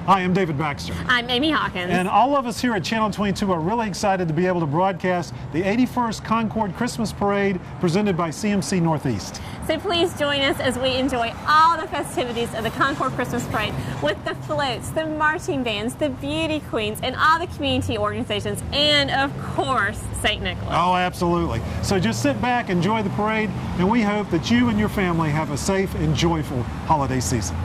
Hi, I'm David Baxter. I'm Amy Hawkins. And all of us here at Channel 22 are really excited to be able to broadcast the 81st Concord Christmas Parade presented by CMC Northeast. So please join us as we enjoy all the festivities of the Concord Christmas Parade with the floats, the marching bands, the beauty queens, and all the community organizations, and of course, St. Nicholas. Oh, absolutely. So just sit back, enjoy the parade, and we hope that you and your family have a safe and joyful holiday season.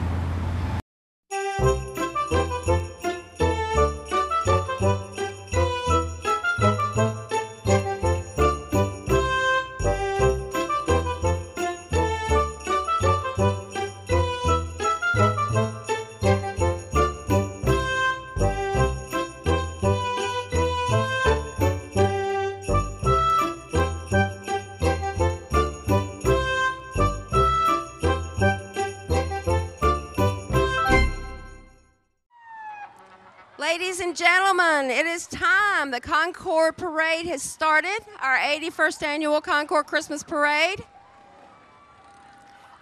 Ladies and gentlemen, it is time. The Concord Parade has started, our 81st annual Concord Christmas Parade.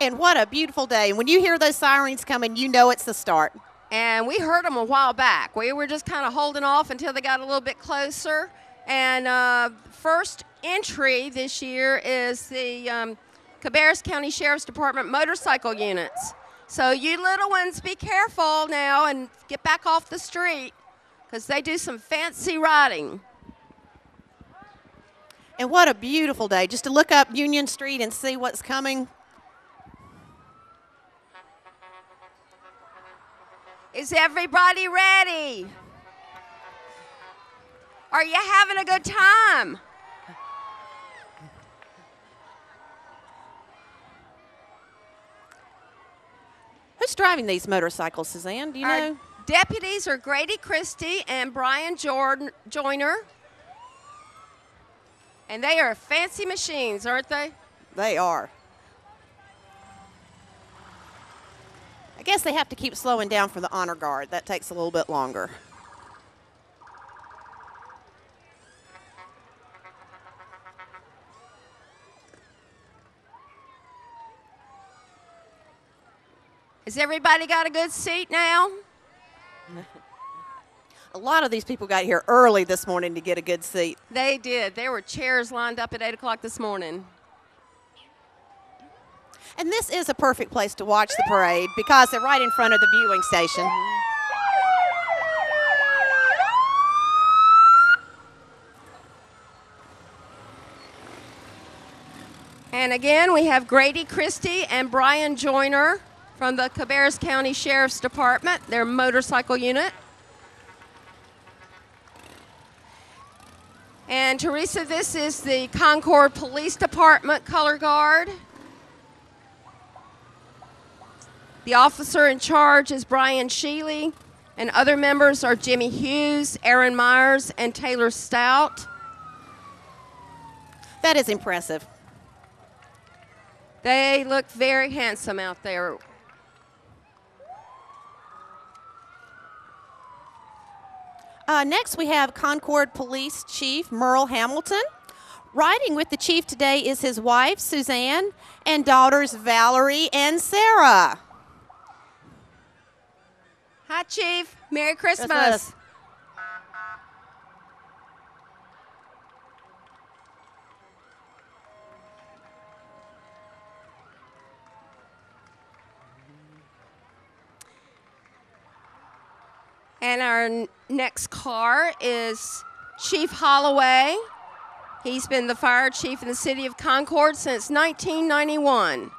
And what a beautiful day. When you hear those sirens coming, you know it's the start. And we heard them a while back. We were just kind of holding off until they got a little bit closer. And first entry this year is the Cabarrus County Sheriff's Department motorcycle units. So you little ones, be careful now and get back off the street because they do some fancy riding. And what a beautiful day. Just to look up Union Street and see what's coming. Is everybody ready? Are you having a good time? Who's driving these motorcycles, Suzanne? Do you know? Deputies are Grady Christie and Brian Joyner. And they are fancy machines, aren't they? They are. I guess they have to keep slowing down for the honor guard. That takes a little bit longer. Has everybody got a good seat now? A lot of these people got here early this morning to get a good seat. They did. There were chairs lined up at 8 o'clock this morning. And this is a perfect place to watch the parade because they're right in front of the viewing station. And again, we have Grady Christie and Brian Joyner from the Cabarrus County Sheriff's Department, their motorcycle unit. And Teresa, this is the Concord Police Department color guard. The officer in charge is Brian Sheely, and other members are Jimmy Hughes, Aaron Myers, and Taylor Stout. That is impressive. They look very handsome out there. Next, we have Concord Police Chief Merle Hamilton. Riding with the chief today is his wife, Suzanne, and daughters, Valerie and Sarah. Hi, Chief. Merry Christmas. Christmas. And our next car is Chief Holloway. He's been the fire chief in the city of Concord since 1991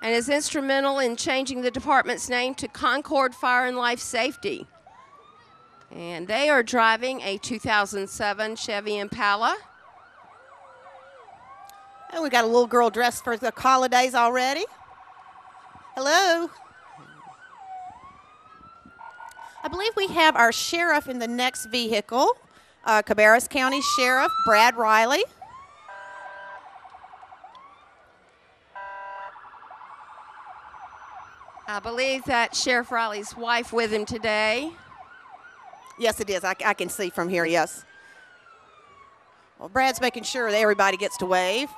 and is instrumental in changing the department's name to Concord Fire and Life Safety. And they are driving a 2007 Chevy Impala. And we got a little girl dressed for the holidays already. Hello. I believe we have our sheriff in the next vehicle, Cabarrus County Sheriff Brad Riley. I believe that Sheriff Riley's wife with him today. Yes, it is. I can see from here, yes. Well, Brad's making sure that everybody gets to wave.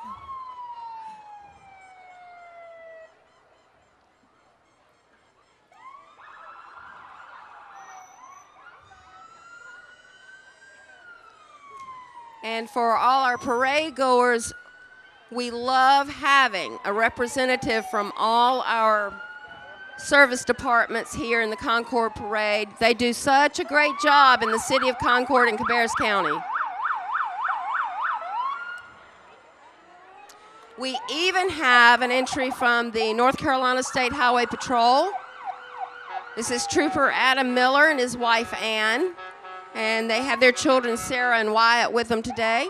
And for all our parade goers, we love having a representative from all our service departments here in the Concord Parade. They do such a great job in the city of Concord and Cabarrus County. We even have an entry from the North Carolina State Highway Patrol. This is Trooper Adam Miller and his wife Ann, and they have their children Sarah and Wyatt with them today.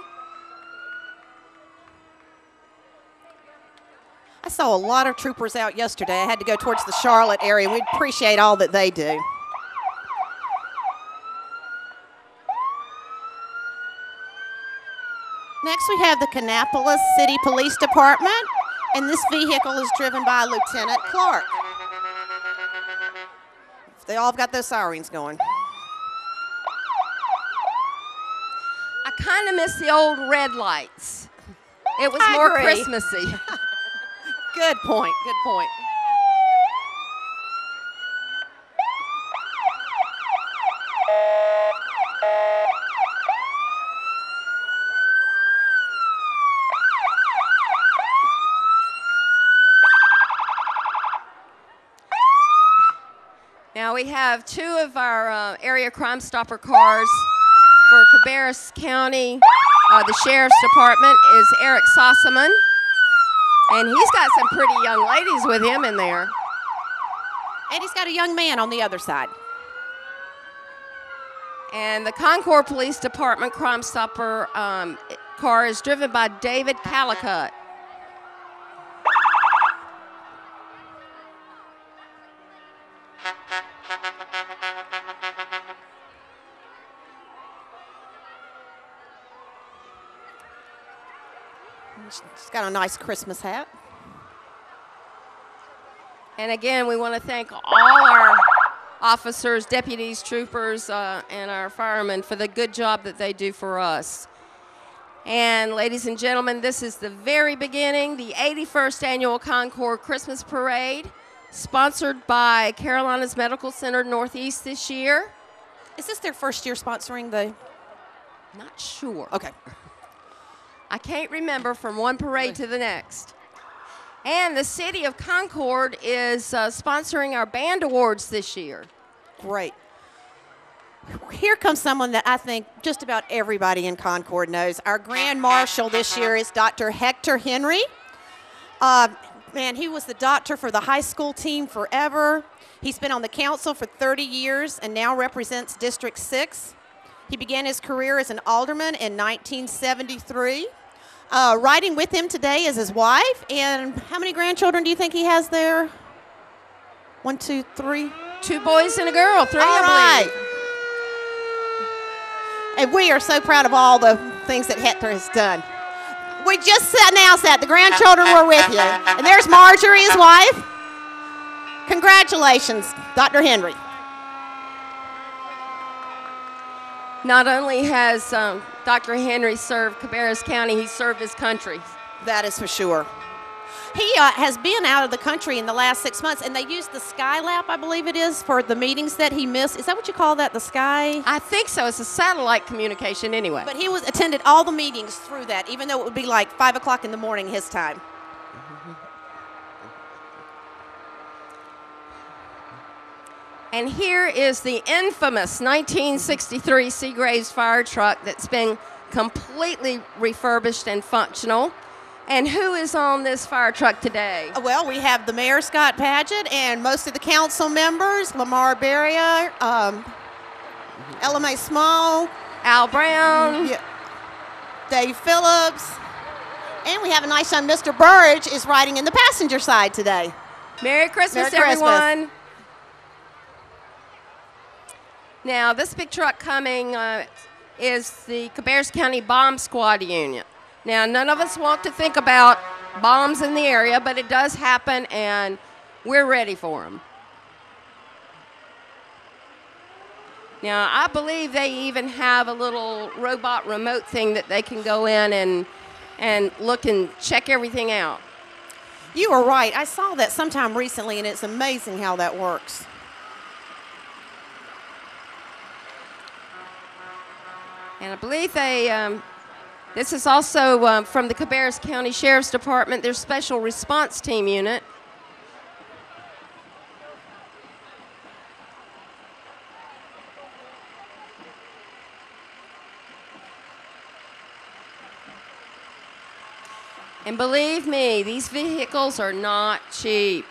I saw a lot of troopers out yesterday. I had to go towards the Charlotte area. We appreciate all that they do. Next, we have the Kannapolis City Police Department, and this vehicle is driven by Lieutenant Clark. They all got those sirens going. I kind of miss the old red lights. It was I more agree. Christmassy. Good point, good point. Now we have two of our area Crime Stopper cars for Cabarrus County. The Sheriff's Department is Eric Sossaman, and he's got some pretty young ladies with him in there. And he's got a young man on the other side. And the Concord Police Department Crime Stopper car is driven by David Calicut. She's got a nice Christmas hat. And again, we want to thank all our officers, deputies, troopers, and our firemen for the good job that they do for us. And ladies and gentlemen, this is the very beginning, the 81st Annual Concord Christmas Parade, sponsored by Carolinas Medical Center Northeast this year. Is this their first year sponsoring the? Not sure. Okay. I can't remember from one parade to the next. And the city of Concord is sponsoring our band awards this year. Great. Here comes someone that I think just about everybody in Concord knows. Our Grand Marshal this year is Dr. Hector Henry. Man, he was the doctor for the high school team forever. He's been on the council for 30 years and now represents District 6. He began his career as an alderman in 1973. Riding with him today is his wife. And how many grandchildren do you think he has there? 1, 2, 3. 2 boys and a girl, 3 All I right. believe. And we are so proud of all the things that Hector has done. We just announced that. The grandchildren were with you. And there's Marjorie, his wife. Congratulations, Dr. Henry. Not only has Dr. Henry served Cabarrus County, he served his country. That is for sure. He has been out of the country in the last 6 months, and they used the Skylab, I believe it is, for the meetings that he missed. Is that what you call that, the Sky? I think so. It's a satellite communication anyway. But he attended all the meetings through that, even though it would be like 5 o'clock in the morning his time. And here is the infamous 1963 Seagraves fire truck that's been completely refurbished and functional. And who is on this fire truck today? Well, we have the Mayor, Scott Padgett, and most of the council members, Lamar Barrier, Ella Mae Small, Al Brown. Dave Phillips, and we have a nice young Mr. Burridge is riding in the passenger side today. Merry Christmas, Merry Christmas. everyone. Now, this big truck coming is the Cabarrus County Bomb Squad Unit. Now, none of us want to think about bombs in the area, but it does happen, and we're ready for them. Now, I believe they even have a little robot remote thing that they can go in and look and check everything out. You are right. I saw that sometime recently, and it's amazing how that works. And I believe they This is also from the Cabarrus County Sheriff's Department, their Special Response Team unit. And believe me, these vehicles are not cheap.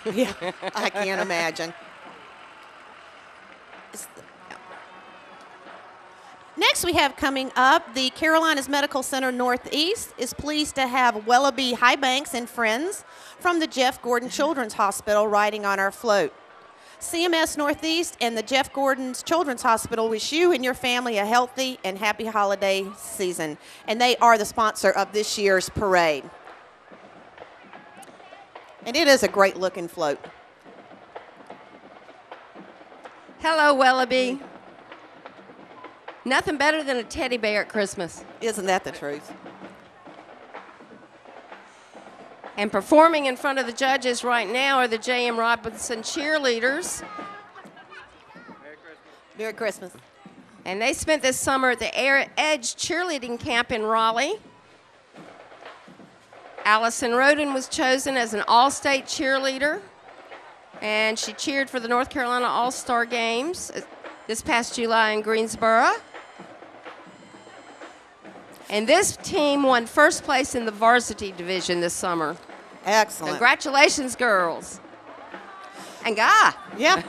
Yeah, I can't imagine. Next, we have coming up, the Carolinas Medical Center Northeast is pleased to have Wellaby Highbanks and friends from the Jeff Gordon Children's Hospital riding on our float. CMS Northeast and the Jeff Gordon's Children's Hospital wish you and your family a healthy and happy holiday season. And they are the sponsor of this year's parade. And it is a great looking float. Hello, Wellaby. Nothing better than a teddy bear at Christmas. Isn't that the truth? And performing in front of the judges right now are the J.M. Robinson cheerleaders. Merry Christmas. And they spent this summer at the Edge cheerleading camp in Raleigh. Allison Roden was chosen as an all-state cheerleader, and she cheered for the North Carolina All-Star Games this past July in Greensboro. And this team won first place in the varsity division this summer. Excellent. Congratulations, girls. And guy. Yeah.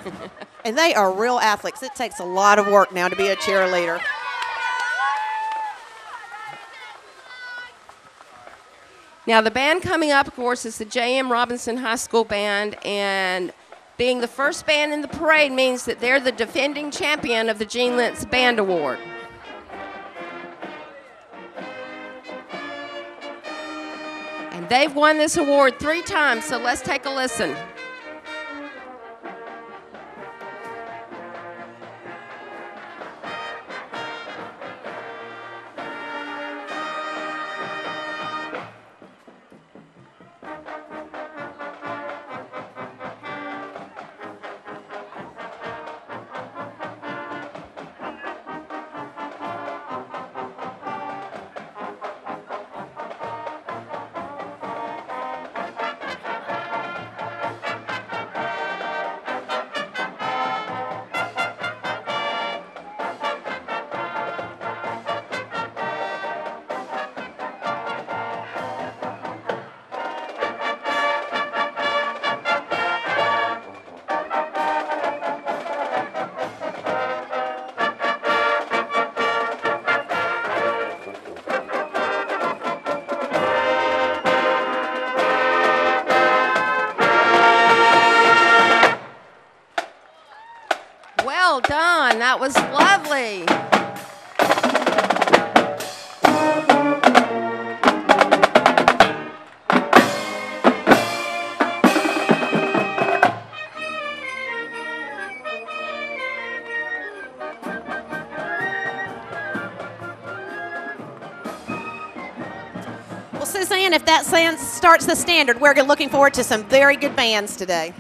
And they are real athletes. It takes a lot of work now to be a cheerleader. Now, the band coming up, of course, is the J.M. Robinson High School Band, and being the first band in the parade means that they're the defending champion of the Gene Lentz Band Award. And they've won this award 3 times, so let's take a listen. Well done. That was lovely. Well, Suzanne, if that starts the standard, we're looking forward to some very good bands today.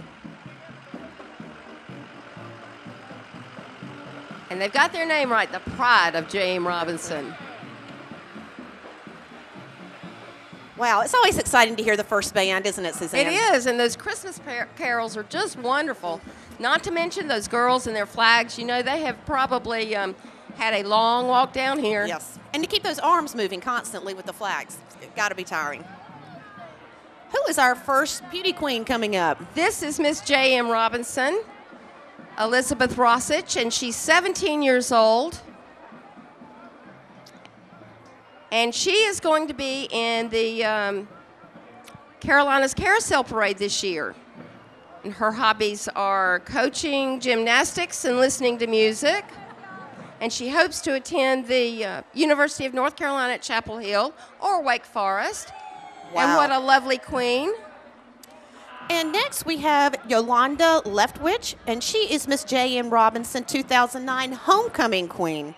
And they've got their name right, the Pride of J.M. Robinson. Wow, it's always exciting to hear the first band, isn't it, Suzanne? It is, and those Christmas carols are just wonderful. Not to mention those girls and their flags. You know, they have probably had a long walk down here. Yes, and to keep those arms moving constantly with the flags, it's got to be tiring. Who is our first beauty queen coming up? This is Miss J.M. Robinson, Elizabeth Rossich, and she's 17 years old. And she is going to be in the Carolinas Carousel Parade this year. And her hobbies are coaching gymnastics and listening to music. And she hopes to attend the University of North Carolina at Chapel Hill or Wake Forest. Wow. And what a lovely queen. And next we have Yolanda Leftwich, and she is Miss J.M. Robinson 2009 Homecoming Queen.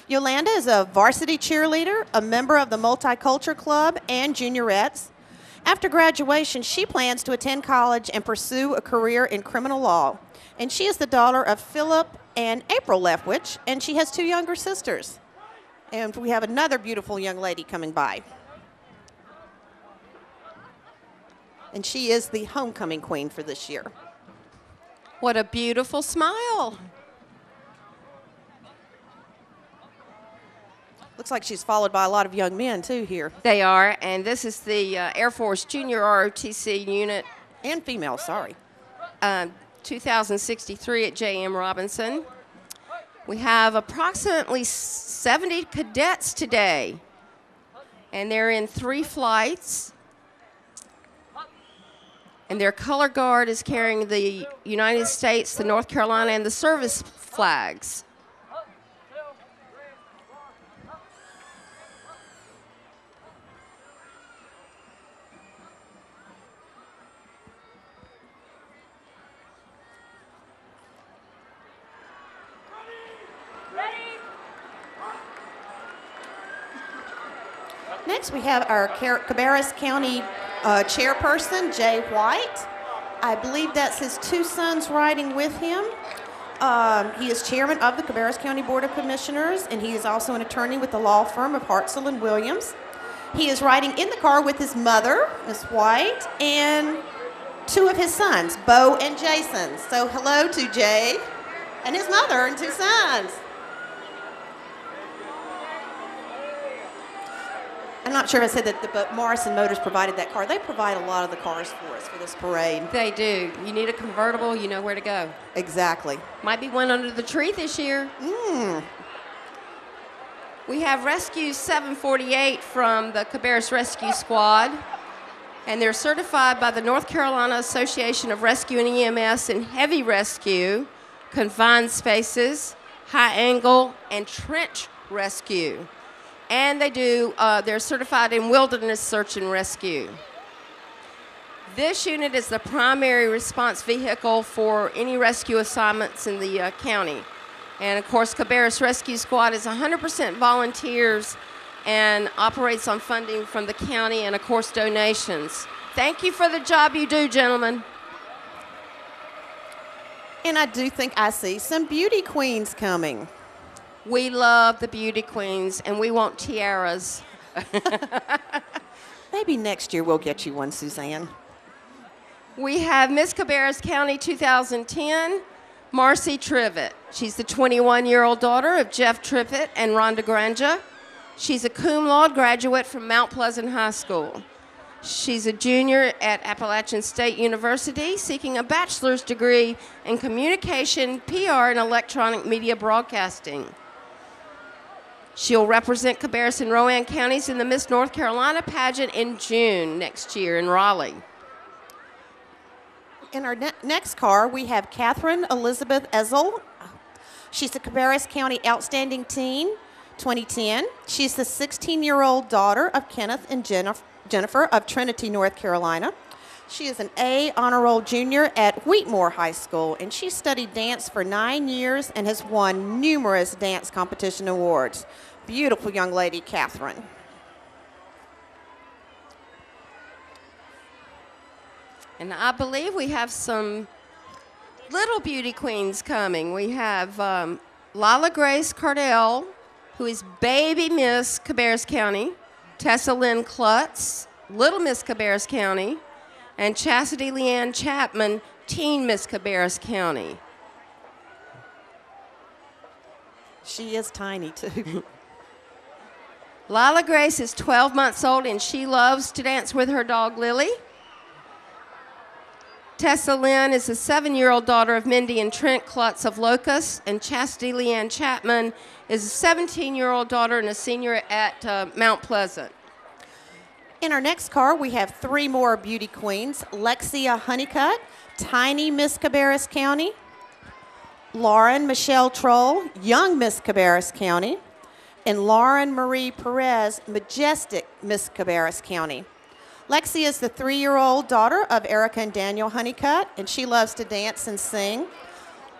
Yolanda is a varsity cheerleader, a member of the Multicultural Club, and juniorettes. After graduation, she plans to attend college and pursue a career in criminal law. And she is the daughter of Philip and April Leftwich, and she has 2 younger sisters. And we have another beautiful young lady coming by. And she is the homecoming queen for this year. What a beautiful smile. Looks like she's followed by a lot of young men, too, here. They are, and this is the Air Force Junior ROTC unit. And female, sorry. 2063 at J.M. Robinson. We have approximately 70 cadets today, and they're in 3 flights. And their color guard is carrying the United States, the North Carolina, and the service flags. Next, we have our Cabarrus County chairperson, Jay White. I believe that's his 2 sons riding with him. He is chairman of the Cabarrus County Board of Commissioners, and he is also an attorney with the law firm of Hartzell and Williams. He is riding in the car with his mother, Miss White, and 2 of his sons, Bo and Jason. So hello to Jay and his mother and 2 sons. I'm not sure if I said that, but Morrison Motors provided that car. They provide a lot of the cars for us for this parade. They do. You need a convertible, you know where to go. Exactly. Might be one under the tree this year. We have Rescue 748 from the Cabarrus Rescue Squad, and they're certified by the North Carolina Association of Rescue and EMS in heavy rescue, confined spaces, high angle, and trench rescue. And they're certified in wilderness search and rescue. This unit is the primary response vehicle for any rescue assignments in the county. And of course, Cabarrus Rescue Squad is 100% volunteers and operates on funding from the county and of course donations. Thank you for the job you do, gentlemen. And I do think I see some beauty queens coming. We love the beauty queens, and we want tiaras. Maybe next year we'll get you one, Suzanne. We have Miss Cabarrus County 2010, Marcy Trivet. She's the 21-year-old daughter of Jeff Trivet and Rhonda Granja. She's a cum laude graduate from Mount Pleasant High School. She's a junior at Appalachian State University, seeking a bachelor's degree in communication, PR, and electronic media broadcasting. She'll represent Cabarrus and Rowan counties in the Miss North Carolina pageant in June next year in Raleigh. In our next car, we have Catherine Elizabeth Ezel. She's the Cabarrus County Outstanding Teen 2010. She's the 16-year-old daughter of Kenneth and Jennifer of Trinity, North Carolina. She is an A honor roll junior at Wheatmore High School, and she studied dance for 9 years and has won numerous dance competition awards. Beautiful young lady, Catherine. And I believe we have some little beauty queens coming. We have Lala Grace Cardell, who is baby Miss Cabarrus County, Tessa Lynn Klutz, Little Miss Cabarrus County, and Chastity Leanne Chapman, Teen Miss Cabarrus County. She is tiny, too. Lila Grace is 12 months old, and she loves to dance with her dog, Lily. Tessa Lynn is a 7-year-old daughter of Mindy and Trent Klutz of Locust, and Chastity Leanne Chapman is a 17-year-old daughter and a senior at Mount Pleasant. In our next car, we have 3 more beauty queens. Lexia Honeycutt, tiny Miss Cabarrus County. Lauren Michelle Troll, young Miss Cabarrus County. And Lauren Marie Perez, majestic Miss Cabarrus County. Lexi is the 3-year-old daughter of Erica and Daniel Honeycutt, and she loves to dance and sing.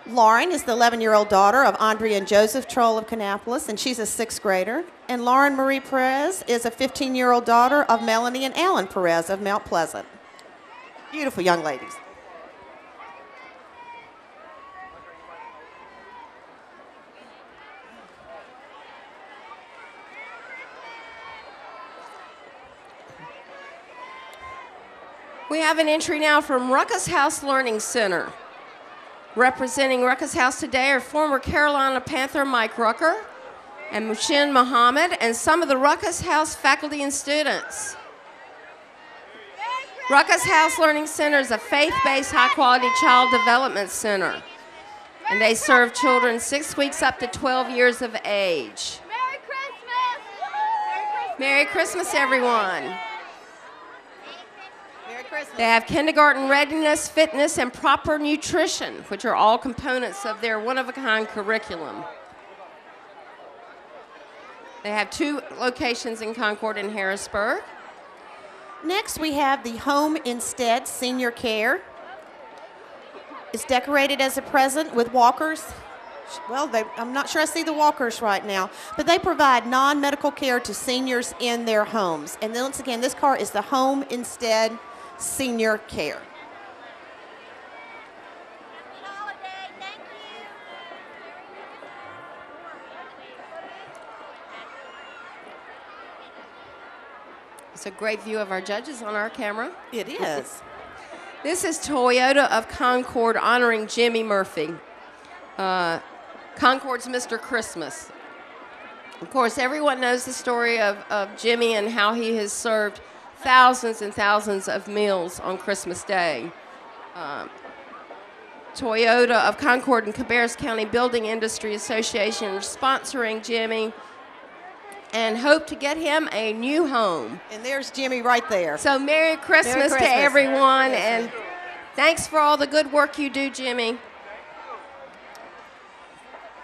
Lauren is the 11-year-old daughter of Andrea and Joseph Troll of Kannapolis, and she's a 6th grader. And Lauren Marie Perez is a 15-year-old daughter of Melanie and Alan Perez of Mount Pleasant. Beautiful young ladies. We have an entry now from Ruckus House Learning Center. Representing Ruckus House today are former Carolina Panther Mike Rucker and Mushin Muhammad and some of the Ruckus House faculty and students. Ruckus House Learning Center is a faith-based, high-quality child development center, and they serve children 6 weeks up to 12 years of age. Merry Christmas! Merry Christmas, everyone. Merry Christmas. They have kindergarten readiness, fitness, and proper nutrition, which are all components of their one-of-a-kind curriculum. They have 2 locations in Concord and Harrisburg. Next, we have the Home Instead Senior Care. It's decorated as a present with walkers. Well, I'm not sure I see the walkers right now, but they provide non-medical care to seniors in their homes. And then once again, this car is the Home Instead Senior Care. Holiday, thank you. It's a great view of our judges on our camera. It is. This is Toyota of Concord honoring Jimmy Murphy, Concord's Mr. Christmas. Of course, everyone knows the story of Jimmy and how he has served thousands and thousands of meals on Christmas Day. Toyota of Concord and Cabarrus County Building Industry Association are sponsoring Jimmy and hope to get him a new home. And there's Jimmy right there. So Merry Christmas to everyone, and thanks for all the good work you do, Jimmy.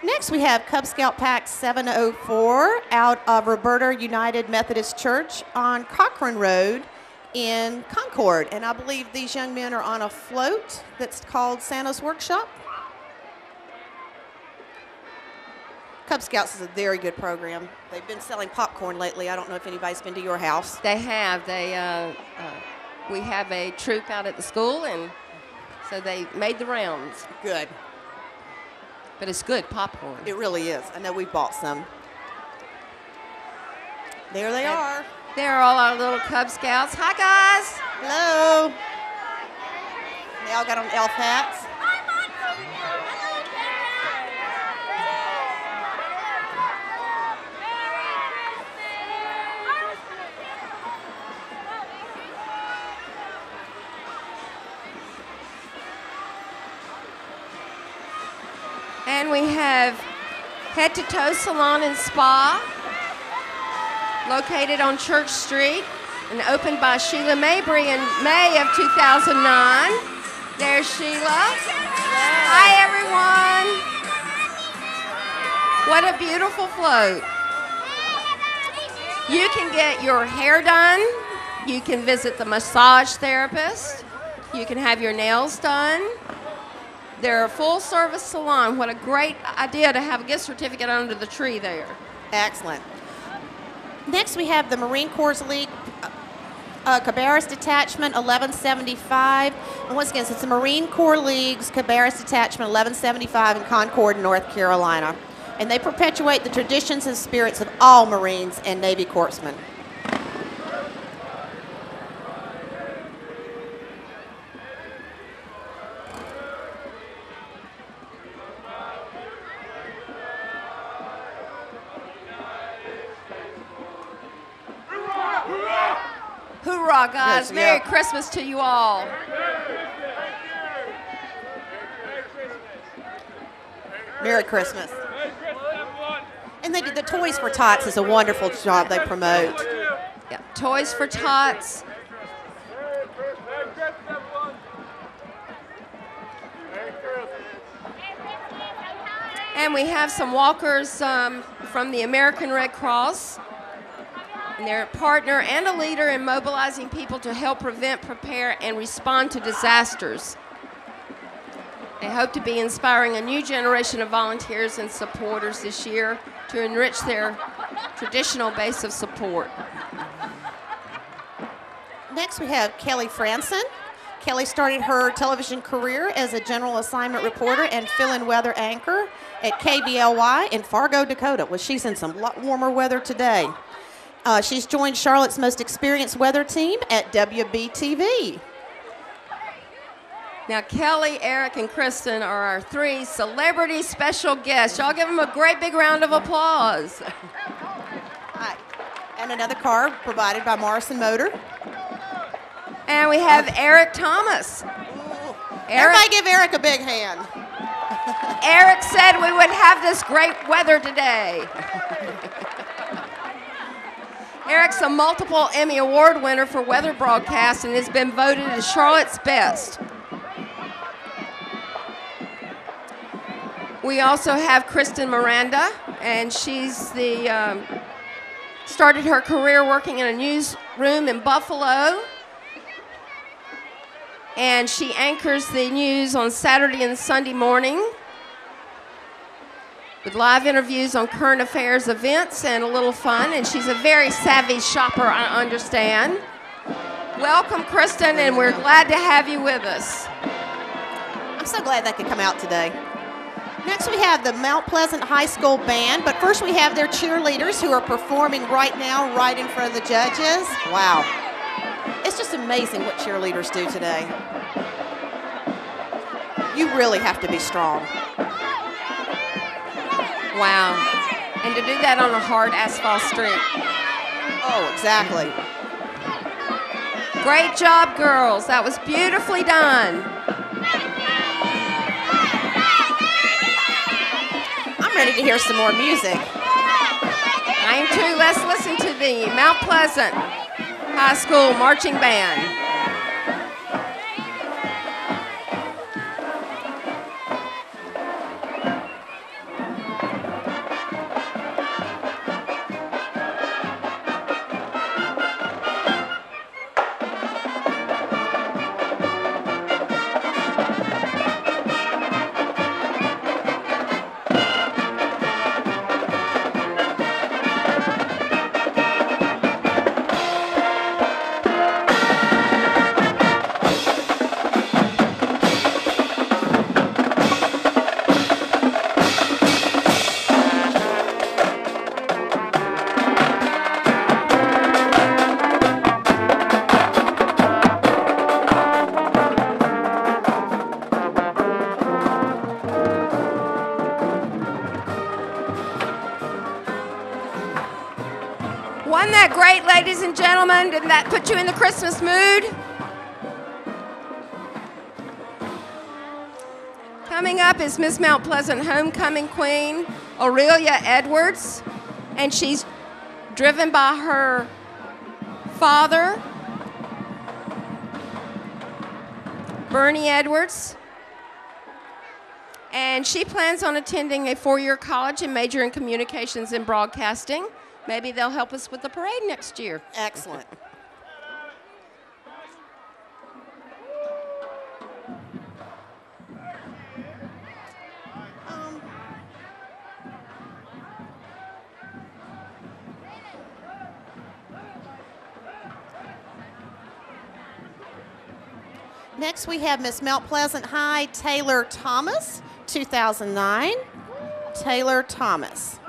Next, we have Cub Scout Pack 704 out of Roberta United Methodist Church on Cochrane Road in Concord. And I believe these young men are on a float that's called Santa's Workshop. Cub Scouts is a very good program. They've been selling popcorn lately. I don't know if anybody's been to your house. They have. We have a troop out at the school, and so they made the rounds. Good. But it's good popcorn. It really is. I know we bought some. There they are. They're all our little Cub Scouts. Hi, guys. Hello. They all got on elf hats. And we have Head to Toe Salon and Spa, located on Church Street and opened by Sheila Mabry in May of 2009. There's Sheila. Hi, everyone. What a beautiful float. You can get your hair done. You can visit the massage therapist. You can have your nails done. They're a full-service salon. What a great idea to have a gift certificate under the tree there. Excellent. Next, we have the Marine Corps League Cabarrus Detachment 1175. And once again, it's the Marine Corps League's Cabarrus Detachment 1175 in Concord, North Carolina. And they perpetuate the traditions and spirits of all Marines and Navy corpsmen. Hoorah, guys. Yes, Merry yeah. Christmas to you all. Merry Christmas. And they did the Toys for Tots is a wonderful job they promote. Yeah, Toys for Tots. And we have some walkers from the American Red Cross. And they're a partner and a leader in mobilizing people to help prevent, prepare, and respond to disasters. They hope to be inspiring a new generation of volunteers and supporters this year to enrich their traditional base of support. Next, we have Kelly Franson. Kelly started her television career as a general assignment reporter and fill-in weather anchor at KBLY in Fargo, Dakota. Well, she's in some lot warmer weather today. She's joined Charlotte's most experienced weather team at WBTV. Now, Kelly, Eric, and Kristen are our 3 celebrity special guests. Y'all give them a great big round of applause. Hi. And another car provided by Morrison Motor. And we have Eric Thomas. Everybody give Eric a big hand. Eric said we would have this great weather today. Eric's a multiple Emmy Award winner for weather broadcast and has been voted as Charlotte's Best. We also have Kristen Miranda, and she's started her career working in a newsroom in Buffalo. And she anchors the news on Saturday and Sunday morning with live interviews on current affairs, events, and a little fun. And she's a very savvy shopper, I understand. Welcome, Kristen, and we're glad to have you with us. I'm so glad they could come out today. Next we have the Mount Pleasant High School Band, but first we have their cheerleaders who are performing right now right in front of the judges. Wow. It's just amazing what cheerleaders do today. You really have to be strong. Wow. And to do that on a hard asphalt street. Oh, exactly. Great job, girls. That was beautifully done. I'm ready to hear some more music. I am too. Let's listen to the Mount Pleasant High School Marching Band. Wasn't that great, ladies and gentlemen? Didn't that put you in the Christmas mood? Coming up is Miss Mount Pleasant Homecoming Queen, Aurelia Edwards, and she's driven by her father, Bernie Edwards, and she plans on attending a 4-year college and major in communications and broadcasting. Maybe they'll help us with the parade next year. Excellent. Next we have Miss Mount Pleasant High, Taylor Thomas, 2009. Taylor Thomas.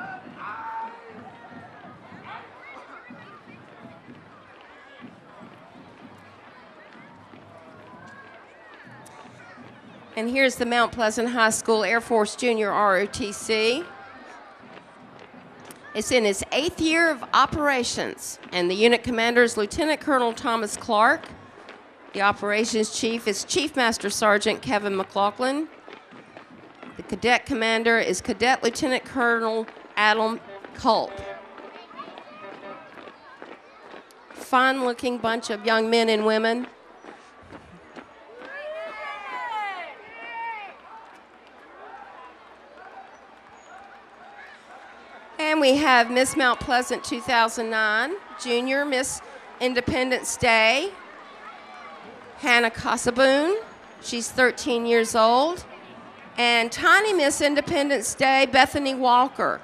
And here's the Mount Pleasant High School Air Force Junior ROTC. It's in its 8th year of operations, and the unit commander is Lieutenant Colonel Thomas Clark. The operations chief is Chief Master Sergeant Kevin McLaughlin. The cadet commander is Cadet Lieutenant Colonel Adam Culp. Fine-looking bunch of young men and women. And we have Miss Mount Pleasant 2009, Junior Miss Independence Day, Hannah Casaboon. She's 13 years old. And Tiny Miss Independence Day, Bethany Walker.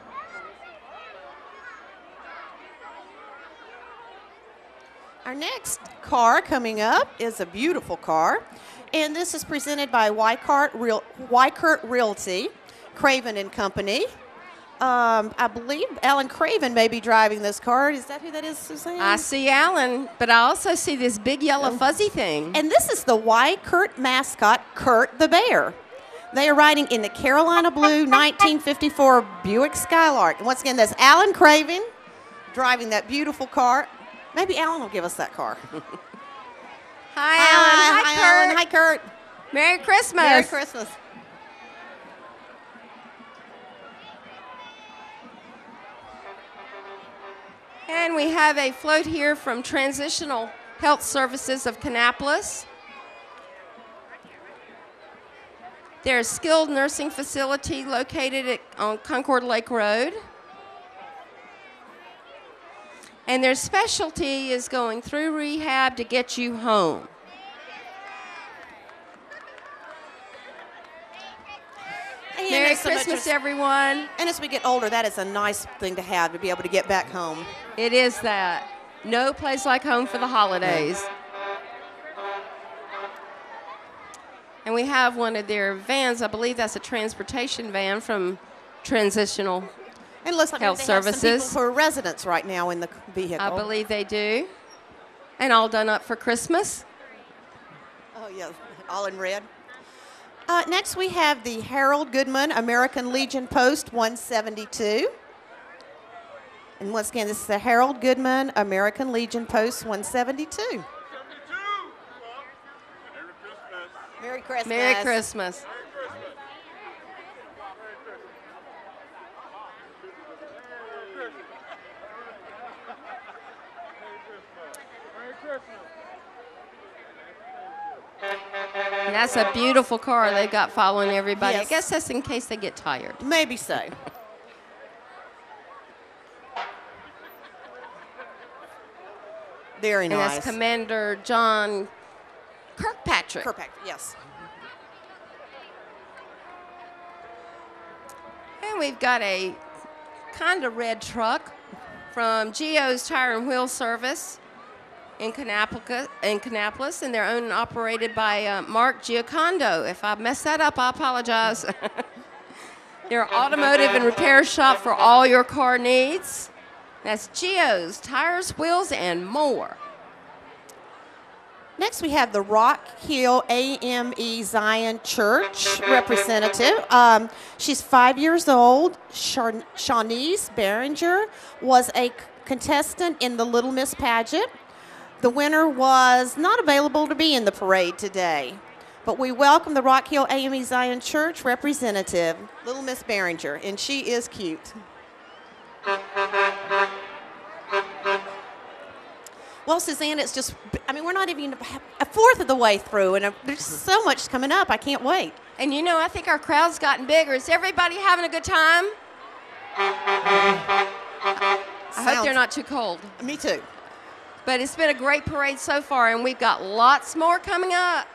Our next car coming up is a beautiful car, and this is presented by Wykert Realty, Craven and Company. I believe Alan Craven may be driving this car. Is that who that is, Suzanne? I see Alan, but I also see this big yellow fuzzy thing. And this is the Y-Kurt mascot, Kurt the Bear. They are riding in the Carolina Blue 1954 Buick Skylark. And once again, that's Alan Craven driving that beautiful car. Maybe Alan will give us that car. Hi, Alan. Hi, Kurt. Alan. Hi, Kurt. Merry Christmas. Merry Christmas. And we have a float here from Transitional Health Services of Kannapolis. Their skilled nursing facility located on Concord Lake Road. And their specialty is going through rehab to get you home. And Merry so much Christmas, as- everyone. And as we get older, that is a nice thing to have, to be able to get back home. It is that. No place like home for the holidays. And we have one of their vans. I believe that's a transportation van from Transitional. And it looks like Health they have some Services. people who are residents right now in the vehicle. I believe they do. And all done up for Christmas. Oh, yeah, all in red. Next, we have the Harold Goodman American Legion Post 172. And once again, this is the Harold Goodman American Legion Post 172. Merry Christmas. Merry Christmas. And that's a beautiful car they've got following everybody. Yes. I guess that's in case they get tired. Maybe so. Very And nice. that's Commander John Kirkpatrick. Kirkpatrick, yes. And we've got a kind of red truck from Geo's Tire and Wheel Service in Kannapolis, and they're owned and operated by Mark Giocondo. If I messed that up, I apologize. They're an automotive and repair shop for all your car needs. That's Geo's Tires, Wheels, and more. Next, we have the Rock Hill AME Zion Church representative. She's 5 years old. Shawneese Behringer was a contestant in the Little Miss pageant. The winner was not available to be in the parade today. But we welcome the Rock Hill AME Zion Church representative, Little Miss Behringer, and she is cute. Well, Suzanne, it's just, I mean, we're not even a fourth of the way through, and there's so much coming up. I can't wait. And you know, I think our crowd's gotten bigger. Is everybody having a good time? I hope they're not too cold. Me too. But it's been a great parade so far, and we've got lots more coming up.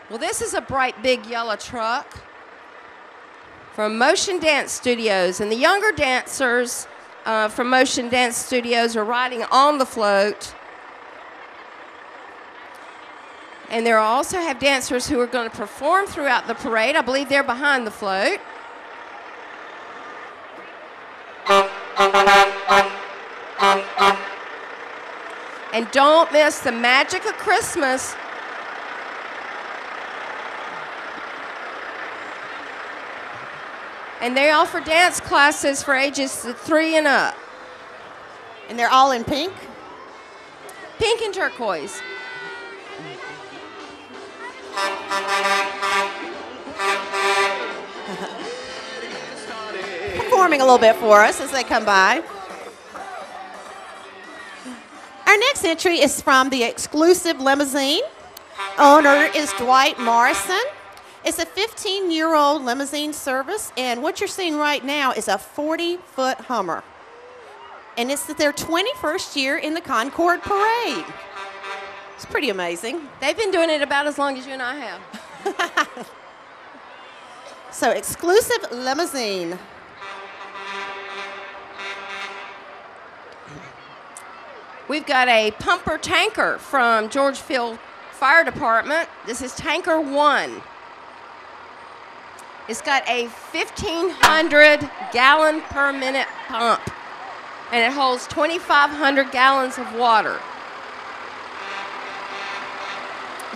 Well, this is a bright, big yellow truck from Motion Dance Studios. And the younger dancers from Motion Dance Studios are riding on the float. And there also have dancers who are going to perform throughout the parade. I believe they're behind the float. And don't miss the magic of Christmas. And they offer dance classes for ages 3 and up. And they're all in pink? Pink and turquoise. Performing a little bit for us as they come by. Our next entry is from the Exclusive Limousine. Owner is Dwight Morrison. It's a 15-year-old limousine service, and what you're seeing right now is a 40-foot Hummer. And it's their 21st year in the Concord Parade. It's pretty amazing. They've been doing it about as long as you and I have. So, Exclusive Limousine. We've got a pumper tanker from Georgefield Fire Department. This is Tanker 1. It's got a 1,500 gallon per minute pump, and it holds 2,500 gallons of water.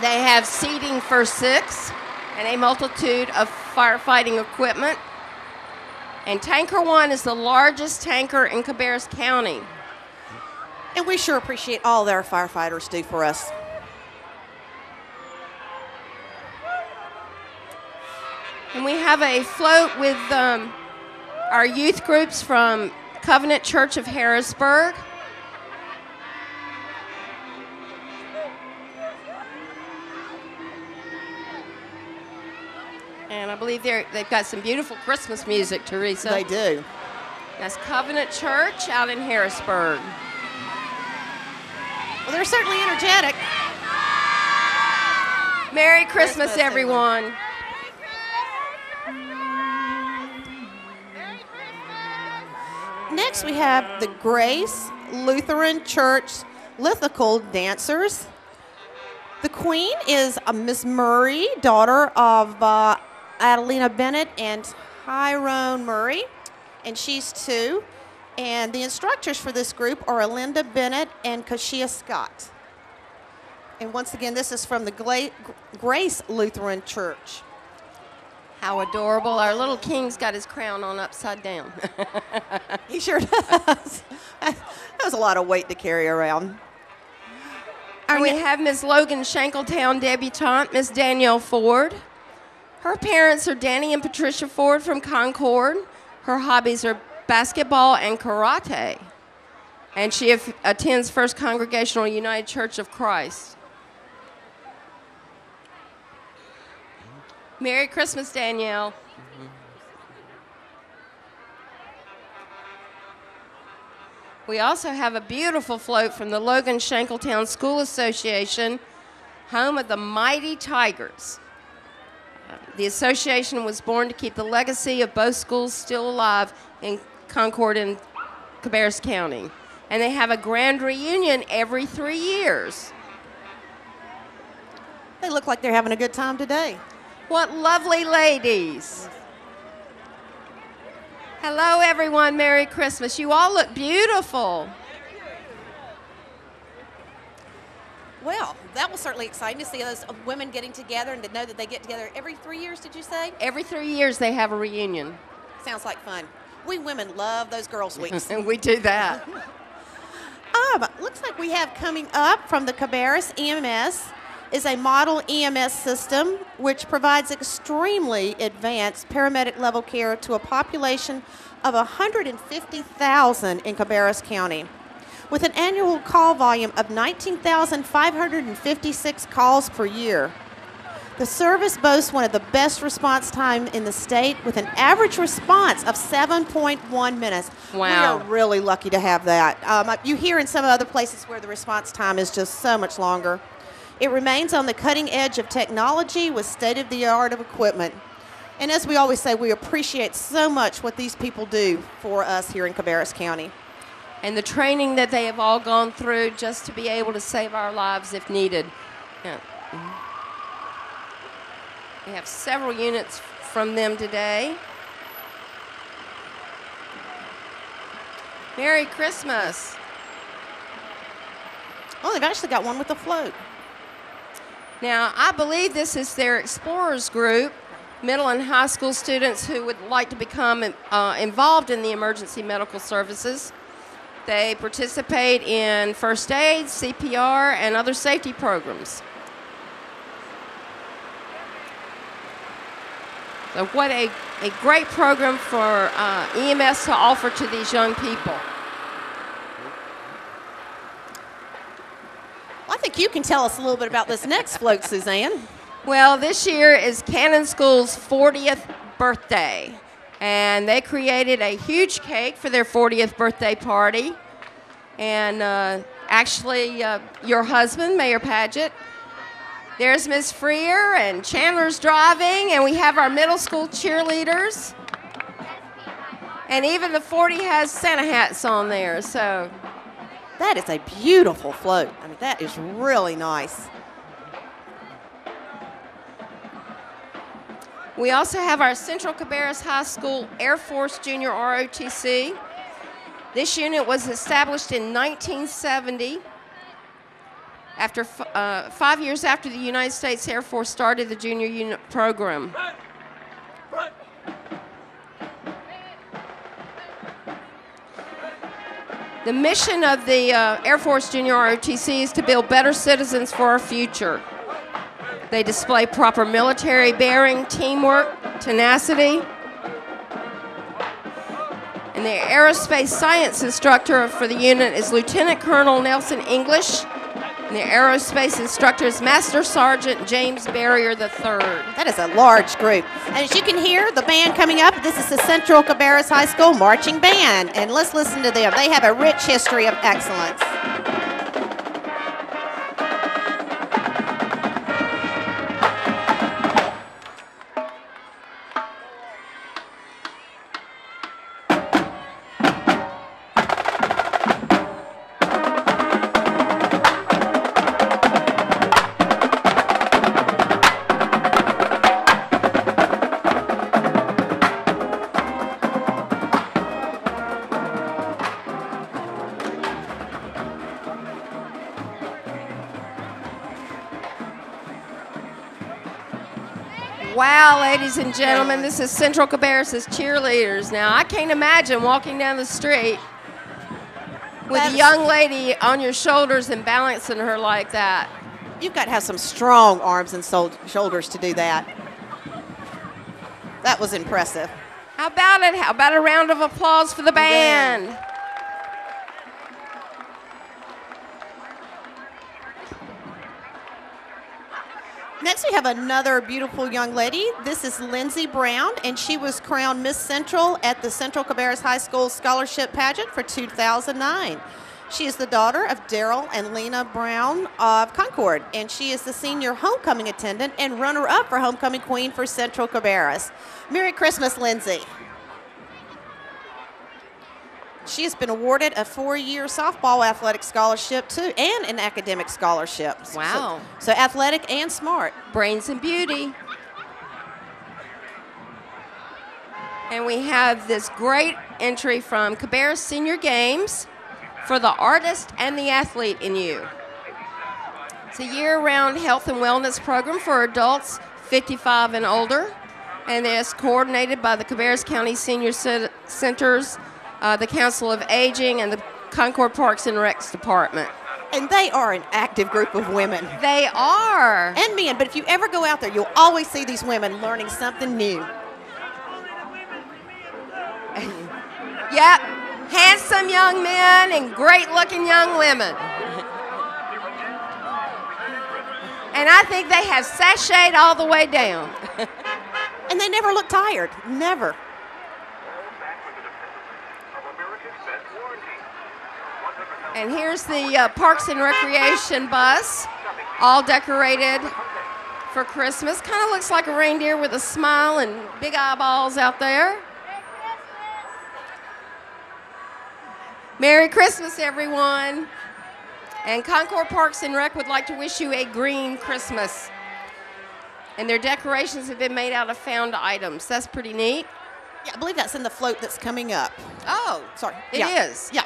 They have seating for 6 and a multitude of firefighting equipment. And Tanker 1 is the largest tanker in Cabarrus County. And we sure appreciate all that our firefighters do for us. And we have a float with our youth groups from Covenant Church of Harrisburg. And I believe they've got some beautiful Christmas music, Teresa. They do. That's Covenant Church out in Harrisburg. Well, they're certainly energetic. Merry Christmas, Christmas, everyone. Next, we have the Grace Lutheran Church Lithical Dancers. The queen is Miss Murray, daughter of Adelina Bennett and Tyrone Murray, and she's 2. And the instructors for this group are Alinda Bennett and Kashia Scott. And once again, this is from the Grace Lutheran Church. How adorable. Our little king's got his crown on upside down. He sure does. That was a lot of weight to carry around. And we have Miss Logan Shankletown debutante, Miss Danielle Ford. Her parents are Danny and Patricia Ford from Concord. Her hobbies are basketball and karate. And she attends First Congregational United Church of Christ. Merry Christmas, Danielle. We also have a beautiful float from the Logan Shankletown School Association, home of the Mighty Tigers. The association was born to keep the legacy of both schools still alive in Concord and Cabarrus County. And they have a grand reunion every 3 years. They look like they're having a good time today. What lovely ladies. Hello, everyone. Merry Christmas. You all look beautiful. Well, that was certainly exciting to see those women getting together and to know that they get together every 3 years, did you say? Every 3 years they have a reunion. Sounds like fun. We women love those girls' weeks. And we do that. Looks like we have coming up from the Cabarrus EMS is a model EMS system which provides extremely advanced paramedic level care to a population of 150,000 in Cabarrus County. With an annual call volume of 19,556 calls per year. The service boasts one of the best response time in the state with an average response of 7.1 minutes. Wow. We are really lucky to have that. You hear in some other places where the response time is just so much longer. It remains on the cutting edge of technology with state-of-the-art of equipment. And as we always say, we appreciate so much what these people do for us here in Cabarrus County. And the training that they have all gone through just to be able to save our lives if needed. Yeah. We have several units from them today. Merry Christmas. Oh, they've actually got one with a float. Now, I believe this is their Explorers group, middle and high school students who would like to become involved in the emergency medical services. They participate in first aid, CPR, and other safety programs. So what a great program for EMS to offer to these young people. Well, I think you can tell us a little bit about this next float, Suzanne. Well, this year is Cannon School's 40th birthday, and they created a huge cake for their 40th birthday party. And actually, your husband, Mayor Padgett, there's Miss Freer, and Chandler's driving, and we have our middle school cheerleaders. And even the 40 has Santa hats on there, so That is a beautiful float. I mean, that is really nice. We also have our Central Cabarrus High School Air Force Junior ROTC. This unit was established in 1970 after 5 years after the United States Air Force started the junior unit program. The mission of the Air Force Junior ROTC is to build better citizens for our future. They display proper military bearing, teamwork, tenacity. And the aerospace science instructor for the unit is Lieutenant Colonel Nelson English. And the aerospace instructor is Master Sergeant James Barrier III. That is a large group. And as you can hear, the band coming up, this is the Central Cabarrus High School Marching Band. And let's listen to them. They have a rich history of excellence. Wow, ladies and gentlemen, this is Central Cabarrus' cheerleaders. Now, I can't imagine walking down the street with a young lady on your shoulders and balancing her like that. You've got to have some strong arms and shoulders to do that. That was impressive. How about it? How about a round of applause for the band? Next, we have another beautiful young lady. This is Lindsay Brown, and she was crowned Miss Central at the Central Cabarrus High School Scholarship Pageant for 2009. She is the daughter of Daryl and Lena Brown of Concord, and she is the senior homecoming attendant and runner-up for homecoming queen for Central Cabarrus. Merry Christmas, Lindsay. She has been awarded a 4-year softball athletic scholarship, too, and an academic scholarship. Wow. So athletic and smart. Brains and beauty. And we have this great entry from Cabarrus Senior Games for the artist and the athlete in you. It's a year-round health and wellness program for adults 55 and older, and it's coordinated by the Cabarrus County Senior Centers, the Council of Aging, and the Concord Parks and Recs Department. And they are an active group of women. They are. And men, but if you ever go out there, you'll always see these women learning something new. Yep, handsome young men and great-looking young women. And I think they have sashayed all the way down. And they never look tired, never. And here's the Parks and Recreation bus, all decorated for Christmas. Kind of looks like a reindeer with a smile and big eyeballs out there. Merry Christmas, everyone. And Concord Parks and Rec would like to wish you a green Christmas. And their decorations have been made out of found items. That's pretty neat. Yeah, I believe that's in the float that's coming up. Oh, Sorry. it Yeah. is. Yeah.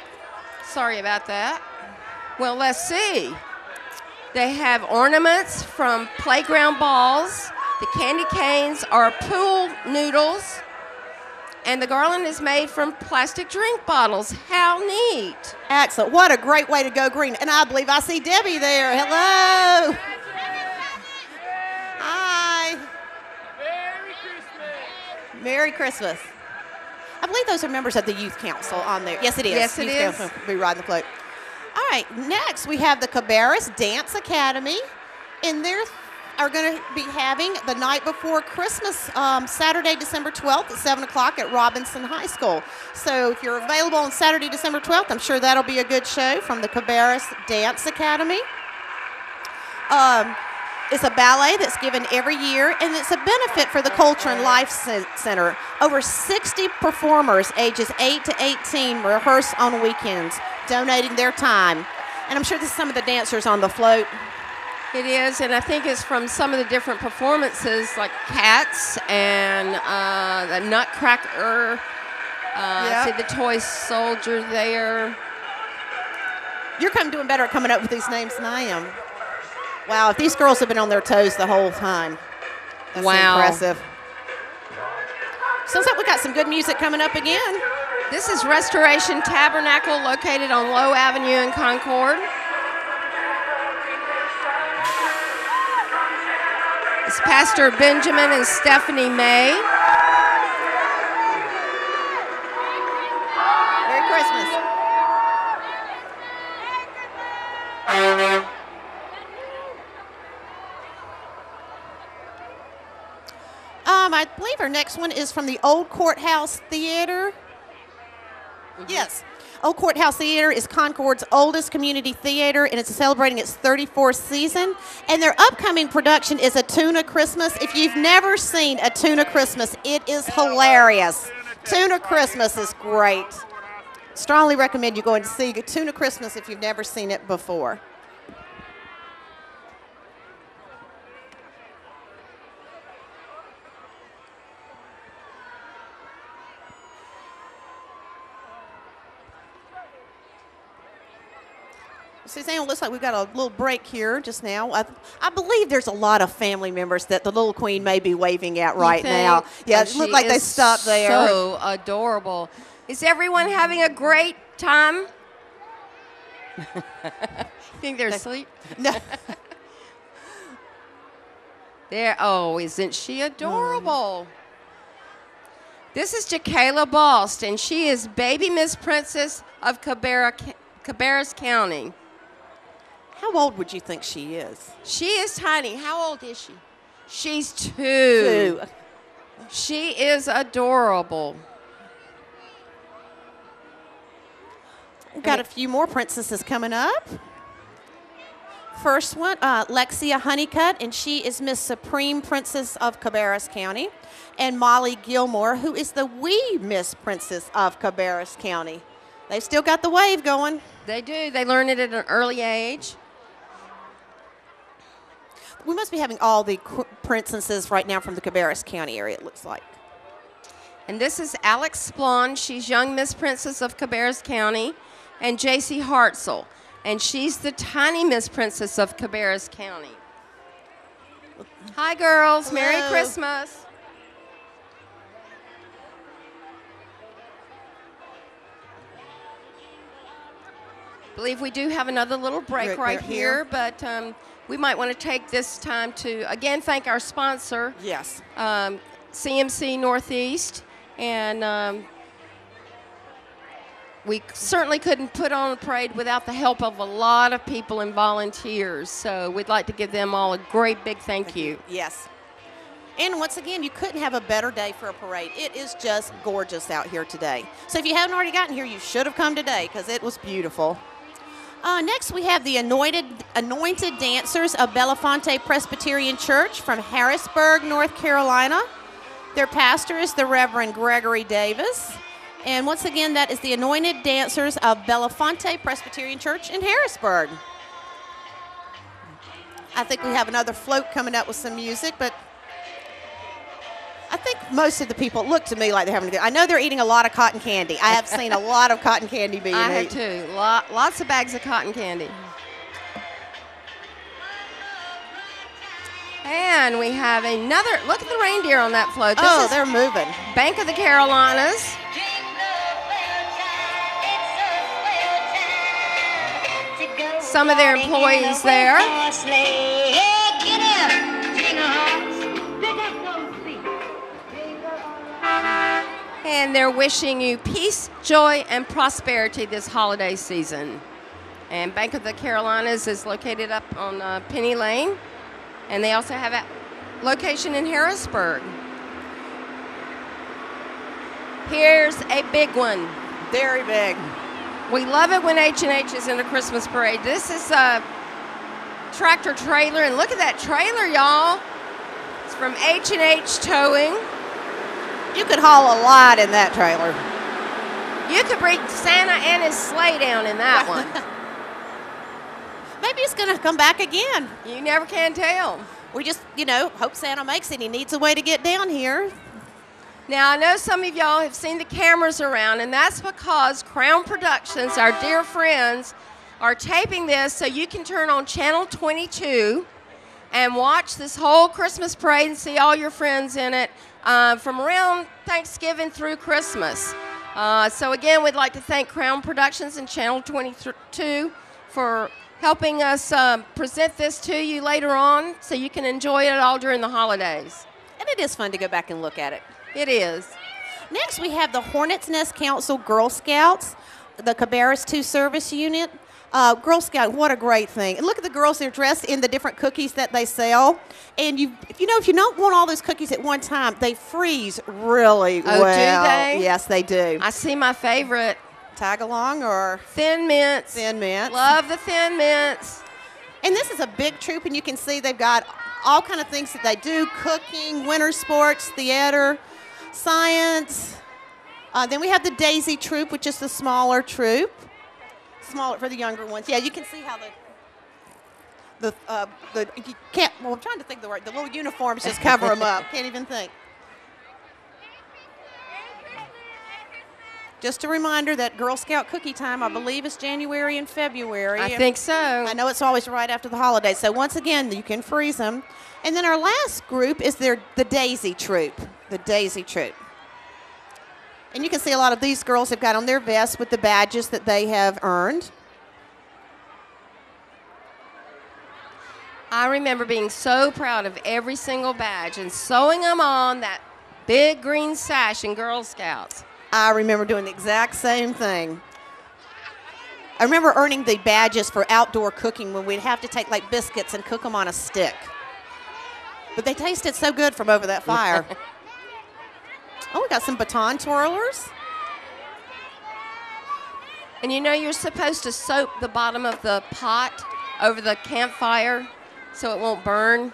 Sorry about that. Well, let's see. They have ornaments from playground balls. The candy canes are pool noodles. And the garland is made from plastic drink bottles. How neat. Excellent. What a great way to go green. And I believe I see Debbie there. Hello. Hi. Merry Christmas. Merry Christmas. I believe those are members of the Youth Council on there. Yes, it is. Yes, it Youth is. Council will be riding the float. All right, next we have the Cabarrus Dance Academy, and they are going to be having the night before Christmas, Saturday, December 12th at 7 o'clock at Robinson High School. So if you're available on Saturday, December 12th, I'm sure that'll be a good show from the Cabarrus Dance Academy. It's a ballet that's given every year, and it's a benefit for the Culture and Life Center. Over 60 performers ages 8 to 18 rehearse on weekends donating their time. And I'm sure this is some of the dancers on the float. It is, and I think it's from some of the different performances, like Cats and the Nutcracker. See the toy soldier there. You're doing better at coming up with these names than I am. Wow, if these girls have been on their toes the whole time. That's impressive. Sounds like we got some good music coming up again. This is Restoration Tabernacle, located on Low Avenue in Concord. It's Pastor Benjamin and Stephanie May. Merry Christmas. I believe our next one is from the Old Courthouse Theater. Yes. Old Courthouse Theater is Concord's oldest community theater, and it's celebrating its 34th season. And their upcoming production is A Tuna Christmas. If you've never seen A Tuna Christmas, it is hilarious. Tuna Christmas is great. Strongly recommend you going to see Tuna Christmas if you've never seen it before. Suzanne, it looks like we've got a little break here just now. I believe there's a lot of family members that the little queen may be waving at right now. Yeah, it looked like they stopped there. So adorable. Is everyone having a great time? Think they're asleep? No. Oh, isn't she adorable? This is Jacayla Bost, and she is baby Miss Princess of Cabarrus County. How old would you think she is? She is tiny. How old is she? She's 2. She is adorable. We've got a few more princesses coming up. First one, Lexia Honeycutt, and she is Miss Supreme Princess of Cabarrus County. And Molly Gilmore, who is the wee Miss Princess of Cabarrus County. They've still got the wave going. They do. They learn it at an early age. We must be having all the princesses right now from the Cabarrus County area, it looks like. And this is Alex Splon. She's young Miss Princess of Cabarrus County. And J.C. Hartzell. And she's the tiny Miss Princess of Cabarrus County. Hi, girls. Hello. Merry Christmas. I believe we do have another little break right here, but we might want to take this time to, again, thank our sponsor. Yes. CMC Northeast. And we certainly couldn't put on a parade without the help of a lot of people and volunteers. So we'd like to give them all a great big thank you. Yes. And once again, you couldn't have a better day for a parade. It is just gorgeous out here today. So if you haven't already gotten here, you should have come today because it was beautiful. Next, we have the anointed dancers of Belafonte Presbyterian Church from Harrisburg, North Carolina. Their pastor is the Reverend Gregory Davis. And once again, that is the anointed dancers of Belafonte Presbyterian Church in Harrisburg. I think we have another float coming up with some music, but I think most of the people look to me like they're having a good. I know they're eating a lot of cotton candy. I have seen a lot of cotton candy being eaten. I have too. Lots of bags of cotton candy. And we have another. Look at the reindeer on that float. This is they're moving. Bank of the Carolinas. Some of their employees there. And they're wishing you peace, joy, and prosperity this holiday season. And Bank of the Carolinas is located up on Penny Lane. And they also have a location in Harrisburg. Here's a big one. Very big. We love it when H&H is in a Christmas parade. This is a tractor trailer, and look at that trailer, y'all. It's from H&H Towing. You could haul a lot in that trailer. You could bring Santa and his sleigh down in that one. Maybe it's going to come back again. You never can tell. We just, hope Santa makes it. He needs a way to get down here. Now, I know some of y'all have seen the cameras around, and that's because Crown Productions, our dear friends, are taping this so you can turn on Channel 22 and watch this whole Christmas parade and see all your friends in it from around Thanksgiving through Christmas. So again, we'd like to thank Crown Productions and Channel 22 for helping us present this to you later on so you can enjoy it all during the holidays. And it is fun to go back and look at it. It is. Next, we have the Hornets Nest Council Girl Scouts, the Cabarrus 2 Service Unit. Girl Scout, what a great thing. And look at the girls, they're dressed in the different cookies that they sell. And if you don't want all those cookies at one time, they freeze really well. Oh, do they? Yes, they do. I see my favorite. Tag along or Thin Mints. Thin Mints. Love the Thin Mints. And this is a big troop, and you can see they've got all kind of things that they do: cooking, winter sports, theater, science. Then we have the Daisy Troop, which is the smaller troop. Smaller for the younger ones. Yeah, you can see how you can't. Well, I'm trying to think the word. The little uniforms just cover them up. Can't even think. Just a reminder that Girl Scout cookie time, I believe, is January and February. I think so. I know it's always right after the holidays. So once again, you can freeze them. And then our last group is the Daisy Troop. The Daisy Troop. And you can see a lot of these girls have got on their vests with the badges that they have earned. I remember being so proud of every single badge and sewing them on that big green sash in Girl Scouts. I remember doing the exact same thing. I remember earning the badges for outdoor cooking when we'd have to take like biscuits and cook them on a stick. But they tasted so good from over that fire. Oh, we got some baton twirlers. And you're supposed to soak the bottom of the pot over the campfire so it won't burn.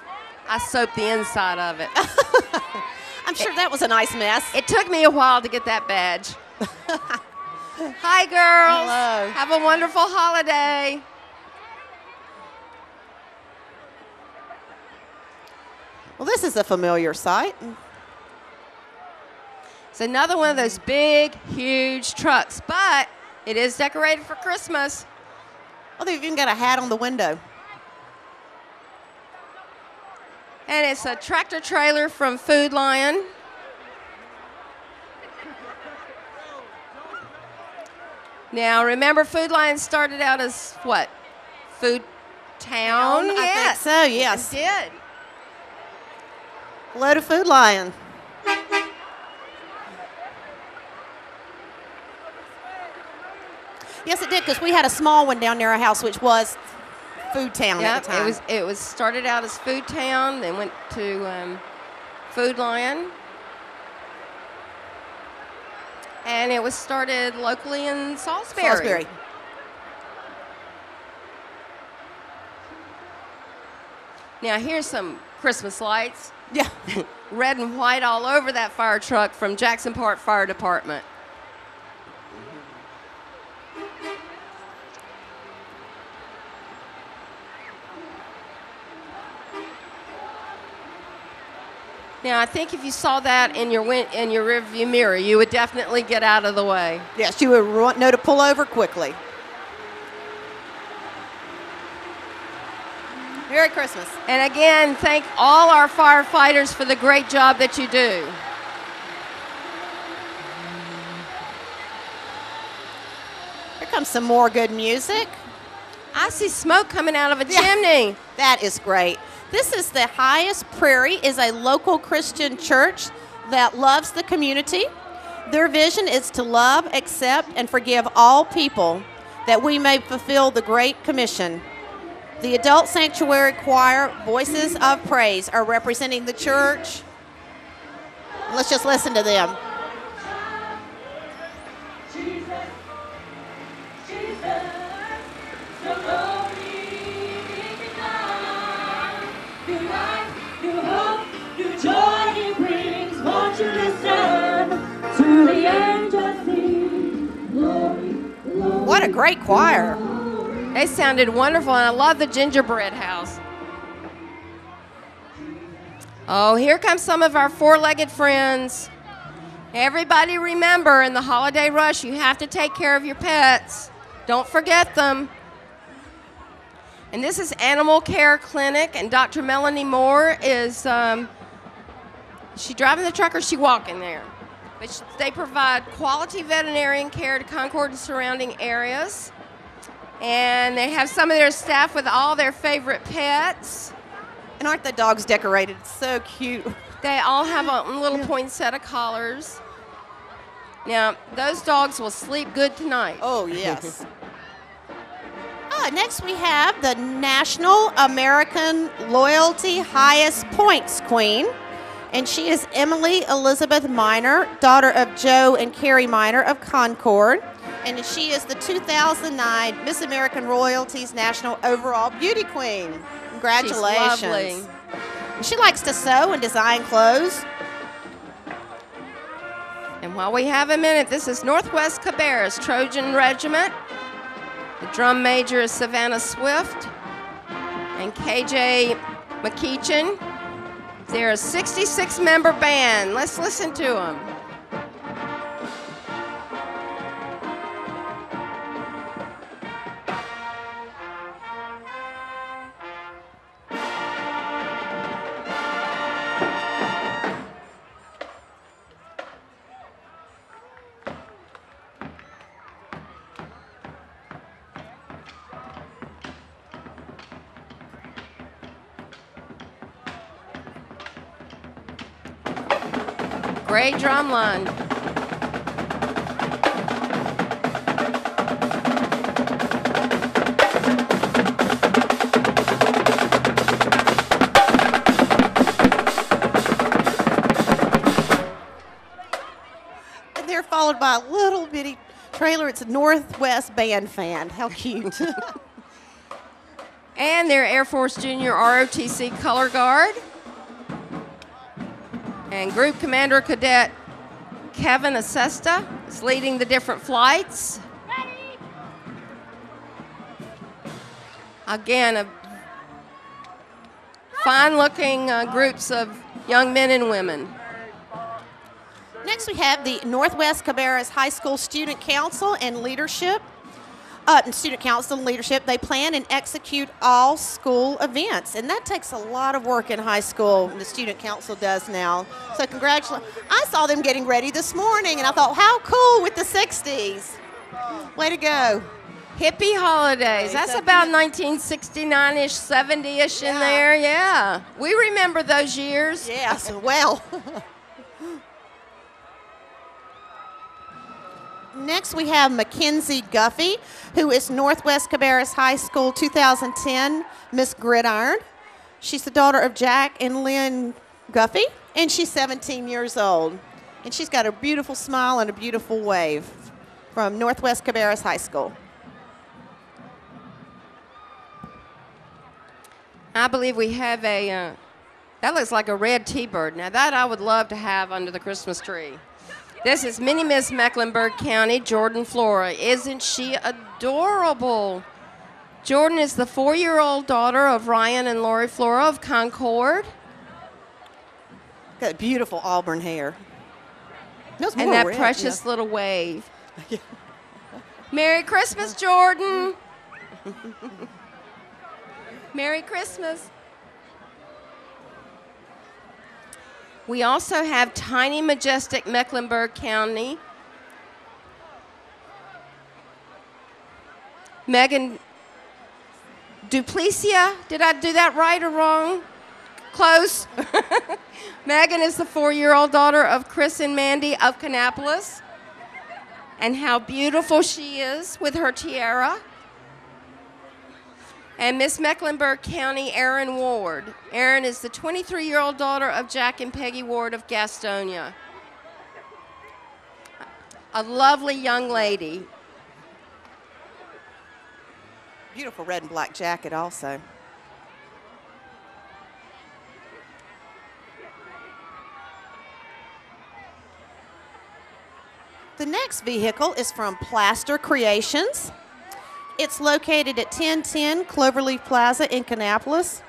I soaked the inside of it. I'm sure that was a nice mess. It took me a while to get that badge. Hi, girls. Hello. Have a wonderful holiday. Well, this is a familiar sight. It's another one of those big, huge trucks, but it is decorated for Christmas. Oh, they've even got a hat on the window. And it's a tractor trailer from Food Lion. Now, remember, Food Lion started out as what? Food Town? I Yes. think so, yes. It did. Hello to Food Lion. Yes, it did, because we had a small one down near our house, which was Food Town at the time. It was started out as Food Town, then went to Food Lion. And it was started locally in Salisbury. Salisbury. Now, here's some Christmas lights. Yeah. Red and white all over that fire truck from Jackson Park Fire Department. Now, I think if you saw that in your rearview mirror, you would definitely get out of the way. Yes, you would know to pull over quickly. Merry Christmas. And again, thank all our firefighters for the great job that you do. Here comes some more good music. I see smoke coming out of a chimney. That is great. This is the Highest Prairie, is a local Christian church that loves the community. Their vision is to love, accept, and forgive all people that we may fulfill the Great Commission. The Adult Sanctuary Choir, Voices of Praise, are representing the church. Let's just listen to them. Joy he brings, won't you listen to the angels sing? what a great choir. They sounded wonderful, and I love the gingerbread house. Oh, here come some of our four-legged friends. Everybody remember, in the holiday rush, you have to take care of your pets. Don't forget them. And this is Animal Care Clinic, and Dr. Melanie Moore is, she driving the truck or she walking there? But they provide quality veterinarian care to Concord and surrounding areas. And they have some of their staff with all their favorite pets. And aren't the dogs decorated? It's so cute. They all have a little poinsettia collars. Now, those dogs will sleep good tonight. Oh, yes. Next we have the National American Loyalty Highest Points Queen. And she is Emily Elizabeth Minor, daughter of Joe and Carrie Minor of Concord. And she is the 2009 Miss American Royalty's National Overall Beauty Queen. Congratulations. She's lovely. She likes to sew and design clothes. And while we have a minute, this is Northwest Cabarrus Trojan Regiment. The drum major is Savannah Swift and KJ McKeechin. They're a 66-member band. Let's listen to them. Great drum line. And they're followed by a little bitty trailer. It's a Northwest Band fan. How cute. And their Air Force Junior ROTC Color Guard. And Group Commander Cadet Kevin Acesta is leading the different flights. Ready? Again, fine-looking groups of young men and women. Next, we have the Northwest Cabarrus High School Student Council and Leadership. Student Council and Leadership, they plan and execute all school events. And that takes a lot of work in high school, the Student Council does now. So congratulations. I saw them getting ready this morning, and I thought, how cool with the 60s. Way to go. Hippie holidays. That's about 1969-ish, 70-ish in there. Yeah. We remember those years. Yes, well. Next, we have Mackenzie Guffey, who is Northwest Cabarrus High School 2010 Miss Gridiron. She's the daughter of Jack and Lynn Guffey, and she's 17 years old. And she's got a beautiful smile and a beautiful wave from Northwest Cabarrus High School. I believe we have that looks like a red T-bird. Now that I would love to have under the Christmas tree. This is Mini Miss Mecklenburg County, Jordan Flora. Isn't she adorable? Jordan is the 4-year-old daughter of Ryan and Lori Flora of Concord. Got beautiful auburn hair. And that precious little wave. Merry Christmas, Jordan. Merry Christmas. We also have tiny, majestic Mecklenburg County. Megan Duplicia. Did I do that right or wrong? Close. Megan is the 4-year-old daughter of Chris and Mandy of Kannapolis. And how beautiful she is with her tiara. And Miss Mecklenburg County, Erin Ward. Erin is the 23-year-old daughter of Jack and Peggy Ward of Gastonia. A lovely young lady. Beautiful red and black jacket also. The next vehicle is from Plaster Creations. It's located at 1010 Cloverleaf Plaza in Kannapolis,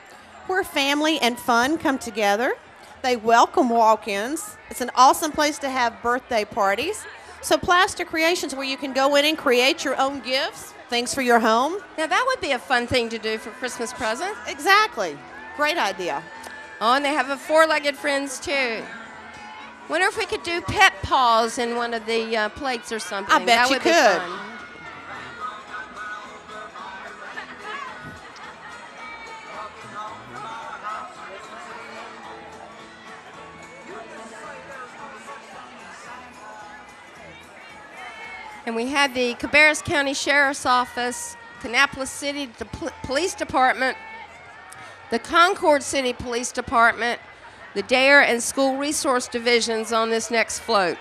where family and fun come together. They welcome walk-ins. It's an awesome place to have birthday parties. So Plaster Creations, where you can go in and create your own gifts, things for your home. Now, that would be a fun thing to do for Christmas presents. Exactly. Great idea. Oh, and they have a four-legged friends, too. Wonder if we could do pet paws in one of the plates or something. I bet that you would could. Be fun. And we have the Cabarrus County Sheriff's Office, Kannapolis City Police Department, the Concord City Police Department, the DARE and School Resource Divisions on this next float.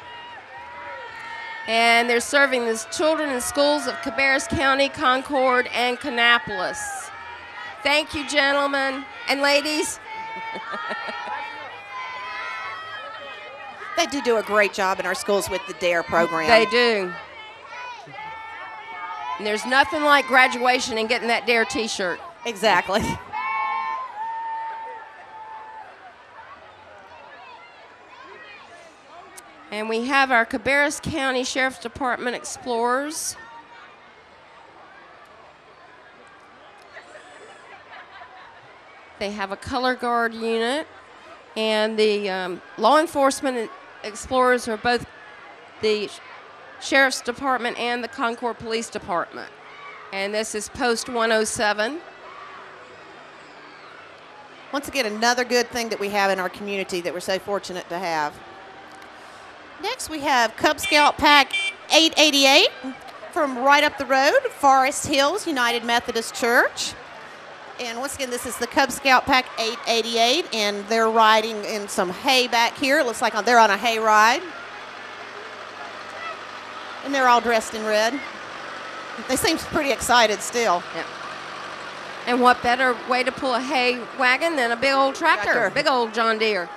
And they're serving the children in schools of Cabarrus County, Concord, and Kannapolis. Thank you, gentlemen and ladies. They do a great job in our schools with the DARE program. They do. And there's nothing like graduation and getting that DARE t-shirt. Exactly. And we have our Cabarrus County Sheriff's Department Explorers. They have a color guard unit. And the law enforcement explorers are both the Sheriff's Department and the Concord Police Department. And this is Post 107. Once again, another good thing that we have in our community that we're so fortunate to have. Next, we have Cub Scout Pack 888 from right up the road, Forest Hills United Methodist Church. And once again, this is the Cub Scout Pack 888, and they're riding in some hay back here. It looks like they're on a hay ride. And they're all dressed in red. They seem pretty excited still. Yep. And what better way to pull a hay wagon than a big old tractor. Big old John Deere.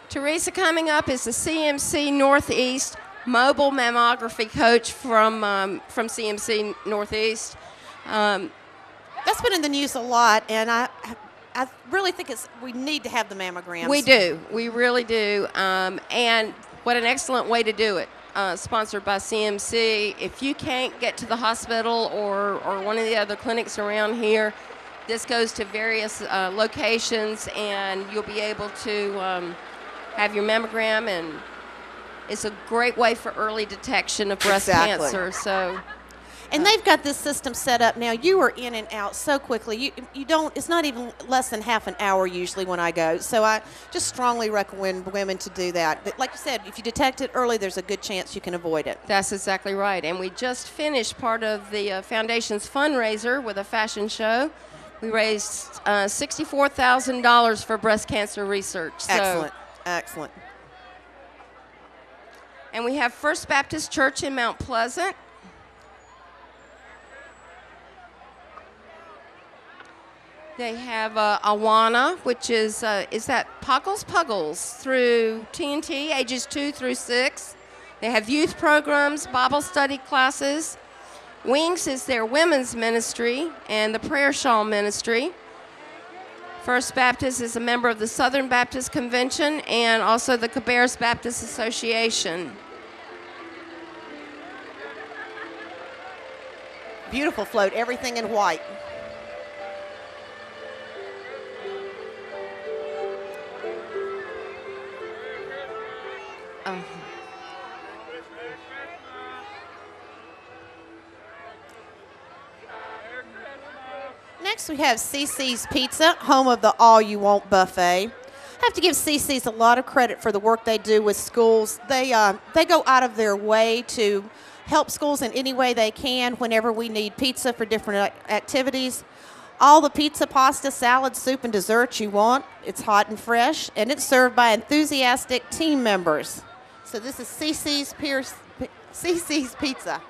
Teresa, coming up is the CMC Northeast mobile mammography coach from CMC Northeast. That's been in the news a lot, and I really think we need to have the mammograms. We do. We really do. And what an excellent way to do it. Sponsored by CMC. If you can't get to the hospital or one of the other clinics around here, this goes to various locations, and you'll be able to have your mammogram, and it's a great way for early detection of breast cancer. So, and they've got this system set up now. You are in and out so quickly. You don't. It's not even less than half an hour usually when I go. So I just strongly recommend women to do that. But like you said, if you detect it early, there's a good chance you can avoid it. That's exactly right. And we just finished part of the foundation's fundraiser with a fashion show. We raised $64,000 for breast cancer research. So, excellent. Excellent. And we have First Baptist Church in Mount Pleasant. They have Awana, which is that Puggles through TNT, ages 2 through 6. They have youth programs, Bible study classes. Wings is their women's ministry, and the Prayer Shawl ministry. First Baptist is a member of the Southern Baptist Convention and also the Cabarrus Baptist Association. Beautiful float, everything in white. Oh. Next, we have CC's Pizza, home of the All You Want buffet. I have to give CC's a lot of credit for the work they do with schools. They go out of their way to help schools in any way they can whenever we need pizza for different activities. All the pizza, pasta, salad, soup, and desserts you want. It's hot and fresh, and it's served by enthusiastic team members. So this is CC's Pizza.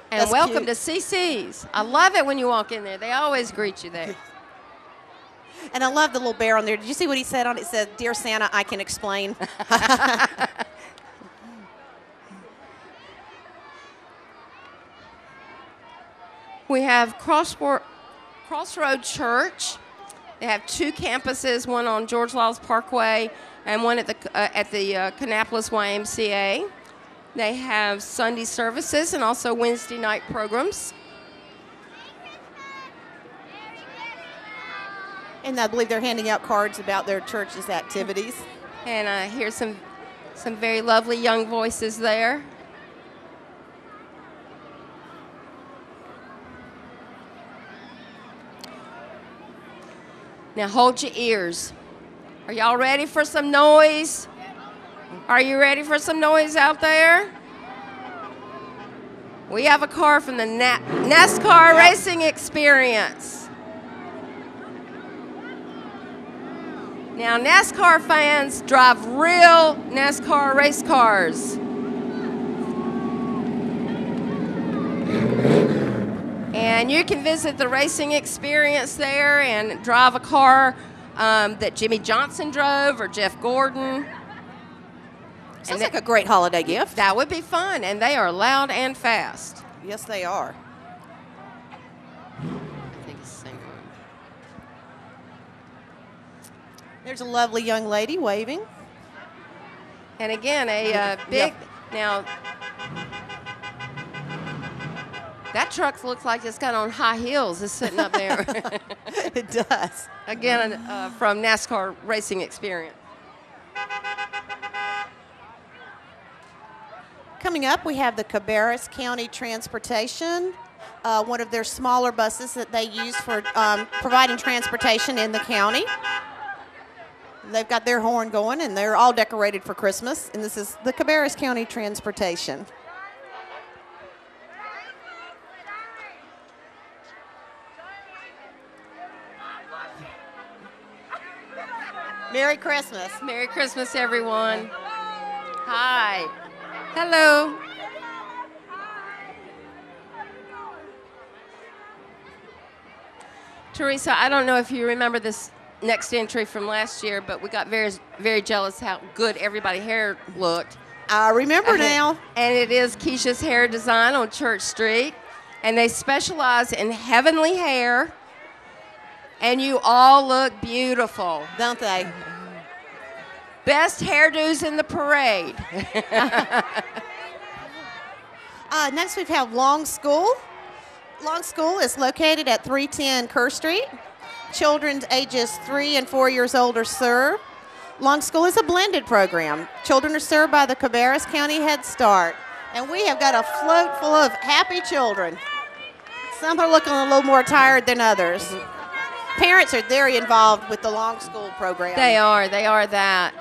And That's welcome cute. to CC's. I love it when you walk in there. They always greet you there. And I love the little bear on there. Did you see what he said on it? It said, "Dear Santa, I can explain." We have Crossroad Church. They have 2 campuses, one on George Lyles Parkway and one at the Kannapolis YMCA. They have Sunday services and also Wednesday night programs. And I believe they're handing out cards about their church's activities. And I hear some very lovely young voices there. Now hold your ears. Are y'all ready for some noise? Are you ready for some noise out there? We have a car from the NASCAR Racing Experience. Now, NASCAR fans drive real NASCAR race cars. And you can visit the Racing Experience there and drive a car that Jimmy Johnson drove or Jeff Gordon. Sounds like a great holiday gift. That would be fun, and they are loud and fast. Yes, they are. There's a lovely young lady waving. And again, a big, now, that truck looks like it's got on high heels. It's sitting up there. It does. Again, from NASCAR Racing Experience. Coming up, we have the Cabarrus County Transportation, one of their smaller buses that they use for providing transportation in the county. They've got their horn going, and they're all decorated for Christmas. And this is the Cabarrus County Transportation. Merry Christmas. Merry Christmas, everyone. Hi. Hello. Teresa, I don't know if you remember this next entry from last year, but we got very, very jealous how good everybody's hair looked. I remember now. And it is Keisha's Hair Design on Church Street. And they specialize in heavenly hair. And you all look beautiful. Don't they? Best hairdos in the parade. Next we have Long School. Long School is located at 310 Kerr Street. Children ages 3 and 4 years old are served. Long School is a blended program. Children are served by the Cabarrus County Head Start. And we have got a float full of happy children. Some are looking a little more tired than others. Parents are very involved with the Long School program. They are that.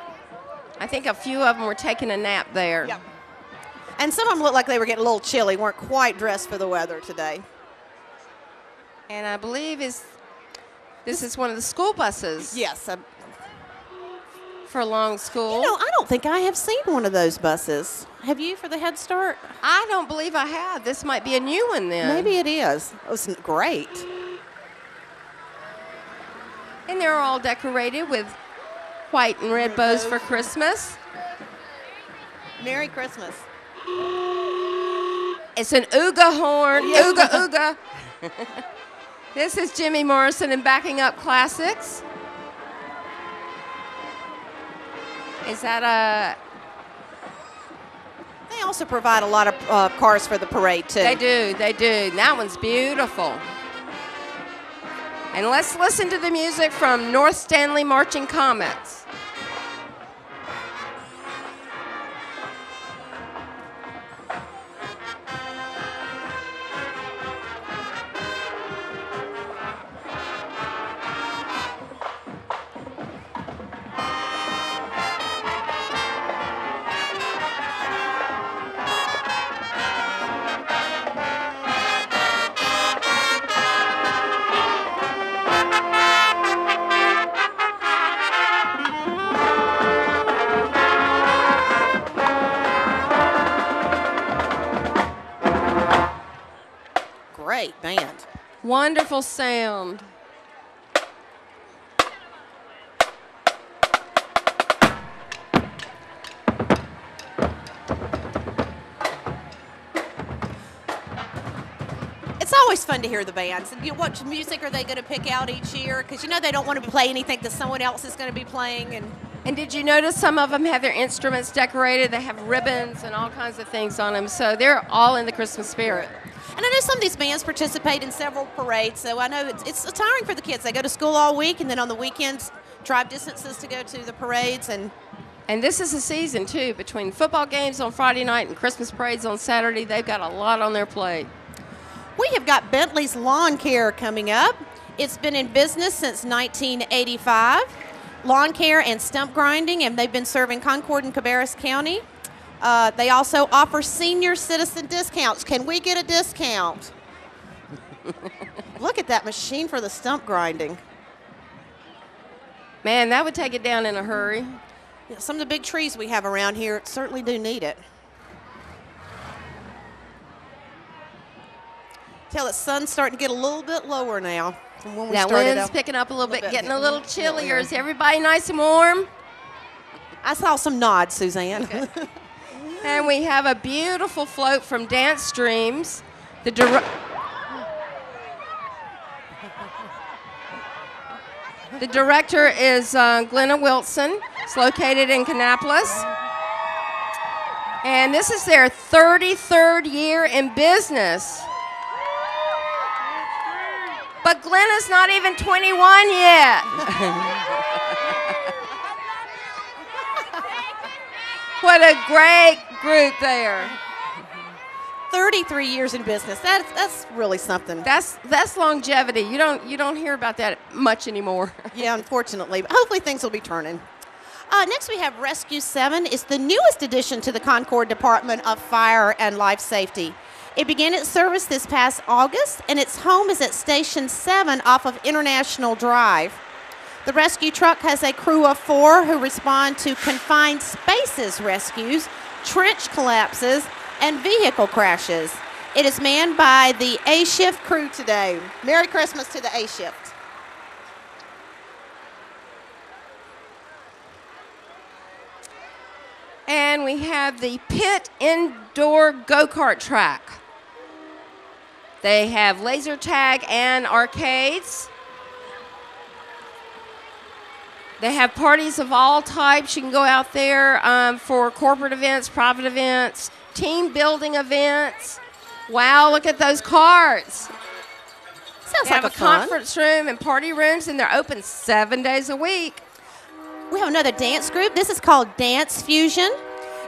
I think a few of them were taking a nap there. Yep. And some of them looked like they were getting a little chilly, weren't quite dressed for the weather today. And I believe this is one of the school buses. Yes. For Long School. You know, I don't think I have seen one of those buses. Have you for the Head Start? I don't believe I have. This might be a new one then. Maybe it is. Oh, it's great. And they're all decorated with white and red bows for Christmas. Merry Christmas. It's an Ooga horn. Yeah. Ooga, ooga. This is Jimmy Morrison and Backing Up Classics. Is that a... They also provide a lot of cars for the parade, too. They do. And that one's beautiful. And let's listen to the music from North Stanley Marching Comets. great band. Wonderful sound. It's always fun to hear the bands. And what music are they going to pick out each year? Because they don't want to play anything that someone else is going to be playing. And did you notice some of them have their instruments decorated? They have ribbons and all kinds of things on them. So they're all in the Christmas spirit. And I know some of these bands participate in several parades, so I know it's tiring for the kids. They go to school all week, and then on the weekends drive distances to go to the parades. And this is a season, too. Between football games on Friday night and Christmas parades on Saturday, they've got a lot on their plate. We have got Bentley's Lawn Care coming up. It's been in business since 1985. Lawn care and stump grinding, and they've been serving Concord and Cabarrus County. They also offer senior citizen discounts. Can we get a discount? Look at that machine for the stump grinding. Man, that would take it down in a hurry. Yeah, some of the big trees we have around here certainly do need it. Tell the sun's starting to get a little bit lower now from when we that started wind's out. picking up a little bit, getting a little chillier. chillier. Is everybody nice and warm? I saw some nods, Suzanne. And we have a beautiful float from Dance Dreams. The director is Glenna Wilson. It's located in Kannapolis. And this is their 33rd year in business. But Glenna's not even 21 yet. What a great group there. 33 years in business. That's really something. That's longevity. You don't hear about that much anymore. Yeah, unfortunately. But hopefully things will be turning. Next we have Rescue 7. It's the newest addition to the Concord Department of Fire and Life Safety. It began its service this past August, and its home is at Station 7 off of International Drive. The rescue truck has a crew of 4 who respond to confined spaces rescues, trench collapses, and vehicle crashes. It is manned by the A-Shift crew today. Merry Christmas to the A-Shift. And we have the Pit Indoor Go-Kart Track. They have laser tag and arcades. They have parties of all types. You can go out there for corporate events, private events, team building events. Wow, look at those carts. Sounds They like have a fun. conference room and party rooms, and they're open 7 days a week. We have another dance group. This is called Dance Fusion.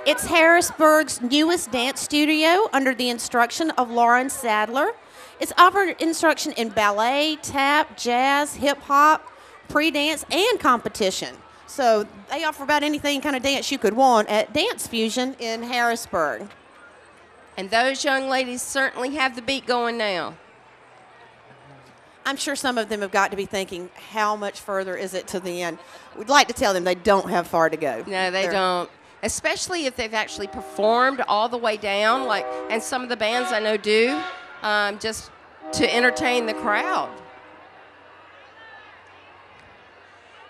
It's Harrisburg's newest dance studio under the instruction of Lauren Sadler. It's offered instruction in ballet, tap, jazz, hip-hop, pre-dance, and competition. So they offer about anything kind of dance you could want at Dance Fusion in Harrisburg. And those young ladies certainly have the beat going now. I'm sure some of them have got to be thinking, how much further is it to the end? We'd like to tell them they don't have far to go. No, they They're- don't. Especially if they've actually performed all the way down, and some of the bands I know do, just to entertain the crowd.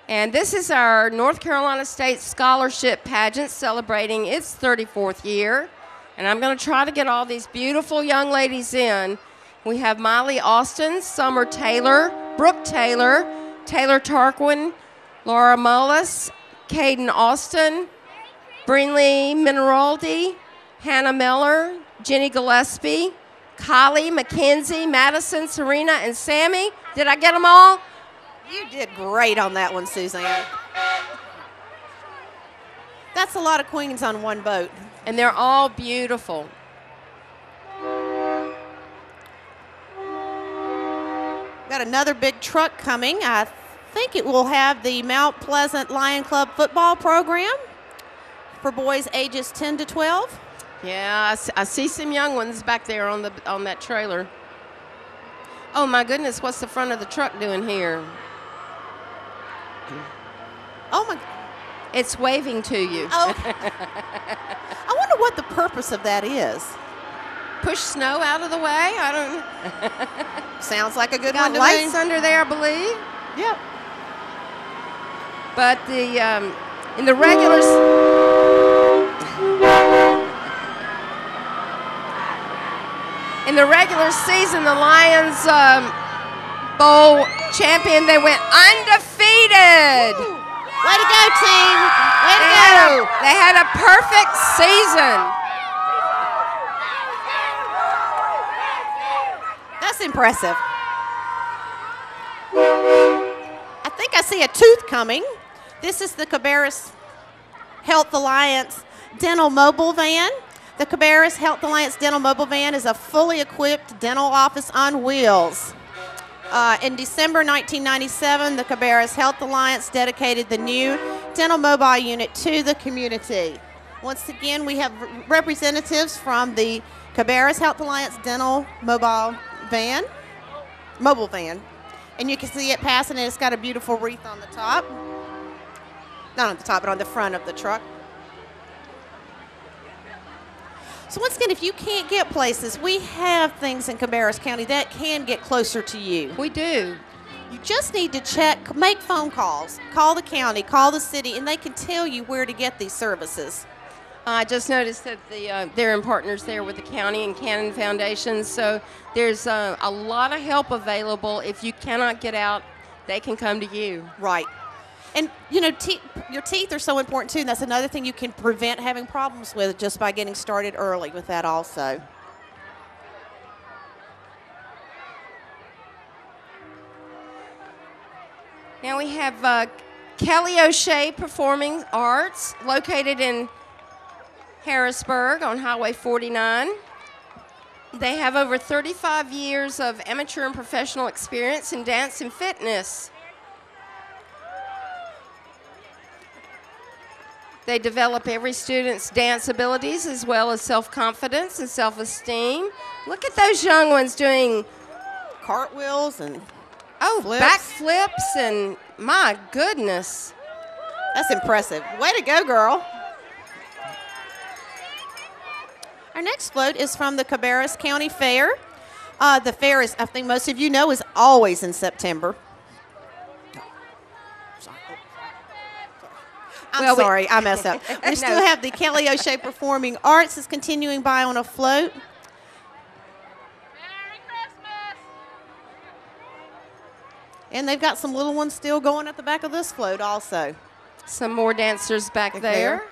And this is our North Carolina State Scholarship Pageant celebrating its 34th year. And I'm going to try to get all these beautiful young ladies in. We have Miley Austin, Summer Taylor, Brooke Taylor, Taylor Tarquin, Laura Mullis, Caden Austin, Brinley Mineraldi, Hannah Miller, Jenny Gillespie, Kylie, Mackenzie, Madison, Serena, and Sammy. Did I get them all? You did great on that one, Suzanne. That's a lot of queens on one boat. And they're all beautiful. Got another big truck coming. I think it will have the Mount Pleasant Lion Club football program for boys ages 10 to 12. Yeah, I see some young ones back there on that trailer. Oh my goodness, what's the front of the truck doing here? Oh my. It's waving to you. Oh. I wonder what the purpose of that is. push snow out of the way. I don't. Sounds like a good Got one to lights me. under there, I believe. Yep. But the in the regular season, the Lions Bowl champion, they went undefeated. Way to go, team. Way to go. They had a perfect season. That's impressive. I think I see a tooth coming. This is the Cabarrus Health Alliance Dental Mobile Van. The Cabarrus Health Alliance Dental Mobile Van is a fully equipped dental office on wheels. In December 1997, the Cabarrus Health Alliance dedicated the new dental mobile unit to the community. Once again, we have representatives from the Cabarrus Health Alliance Dental Mobile Van. And you can see it passing, and it's got a beautiful wreath on the top. Not on the top, but on the front of the truck. So once again, if you can't get places, we have things in Cabarrus County that can get closer to you. We do. You just need to check, make phone calls, call the county, call the city, and they can tell you where to get these services. I just noticed that they're in partners there with the county and Cannon Foundation, so there's a lot of help available. If you cannot get out, they can come to you. Right. And, you know, your teeth are so important, too, and that's another thing you can prevent having problems with just by getting started early with that also. Now we have Kelly O'Shea Performing Arts, located in Harrisburg on Highway 49. They have over 35 years of amateur and professional experience in dance and fitness. They develop every student's dance abilities as well as self-confidence and self-esteem. Look at those young ones doing Cartwheels and flips. backflips, and my goodness. That's impressive. Way to go, girl. Our next float is from the Cabarrus County Fair. The fair is, I think most of you know, is always in September. I'm sorry, I messed up. We still have the Kelly O'Shea Performing Arts is continuing by on a float. Merry Christmas! And they've got some little ones still going at the back of this float also. Some more dancers back there.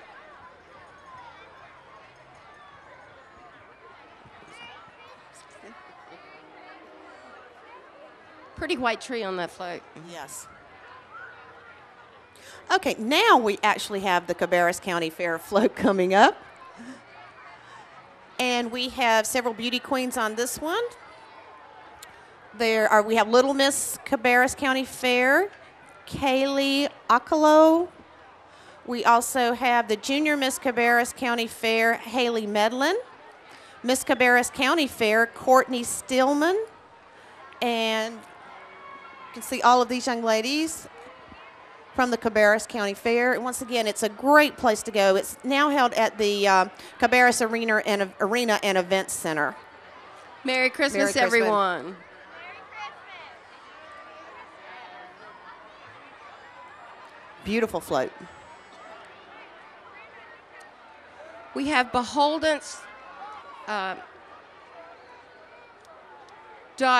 Pretty white tree on that float. Yes. Okay, now we actually have the Cabarrus County Fair float coming up. And we have several beauty queens on this one. We have Little Miss Cabarrus County Fair, Kaylee Akalo. We also have the Junior Miss Cabarrus County Fair, Haley Medlin. Miss Cabarrus County Fair, Courtney Stillman. And you can see all of these young ladies from the Cabarrus County Fair. And once again, it's a great place to go. It's now held at the Cabarrus Arena and Events Center. Merry Christmas, Merry Christmas. everyone. Beautiful float. We have Beholdence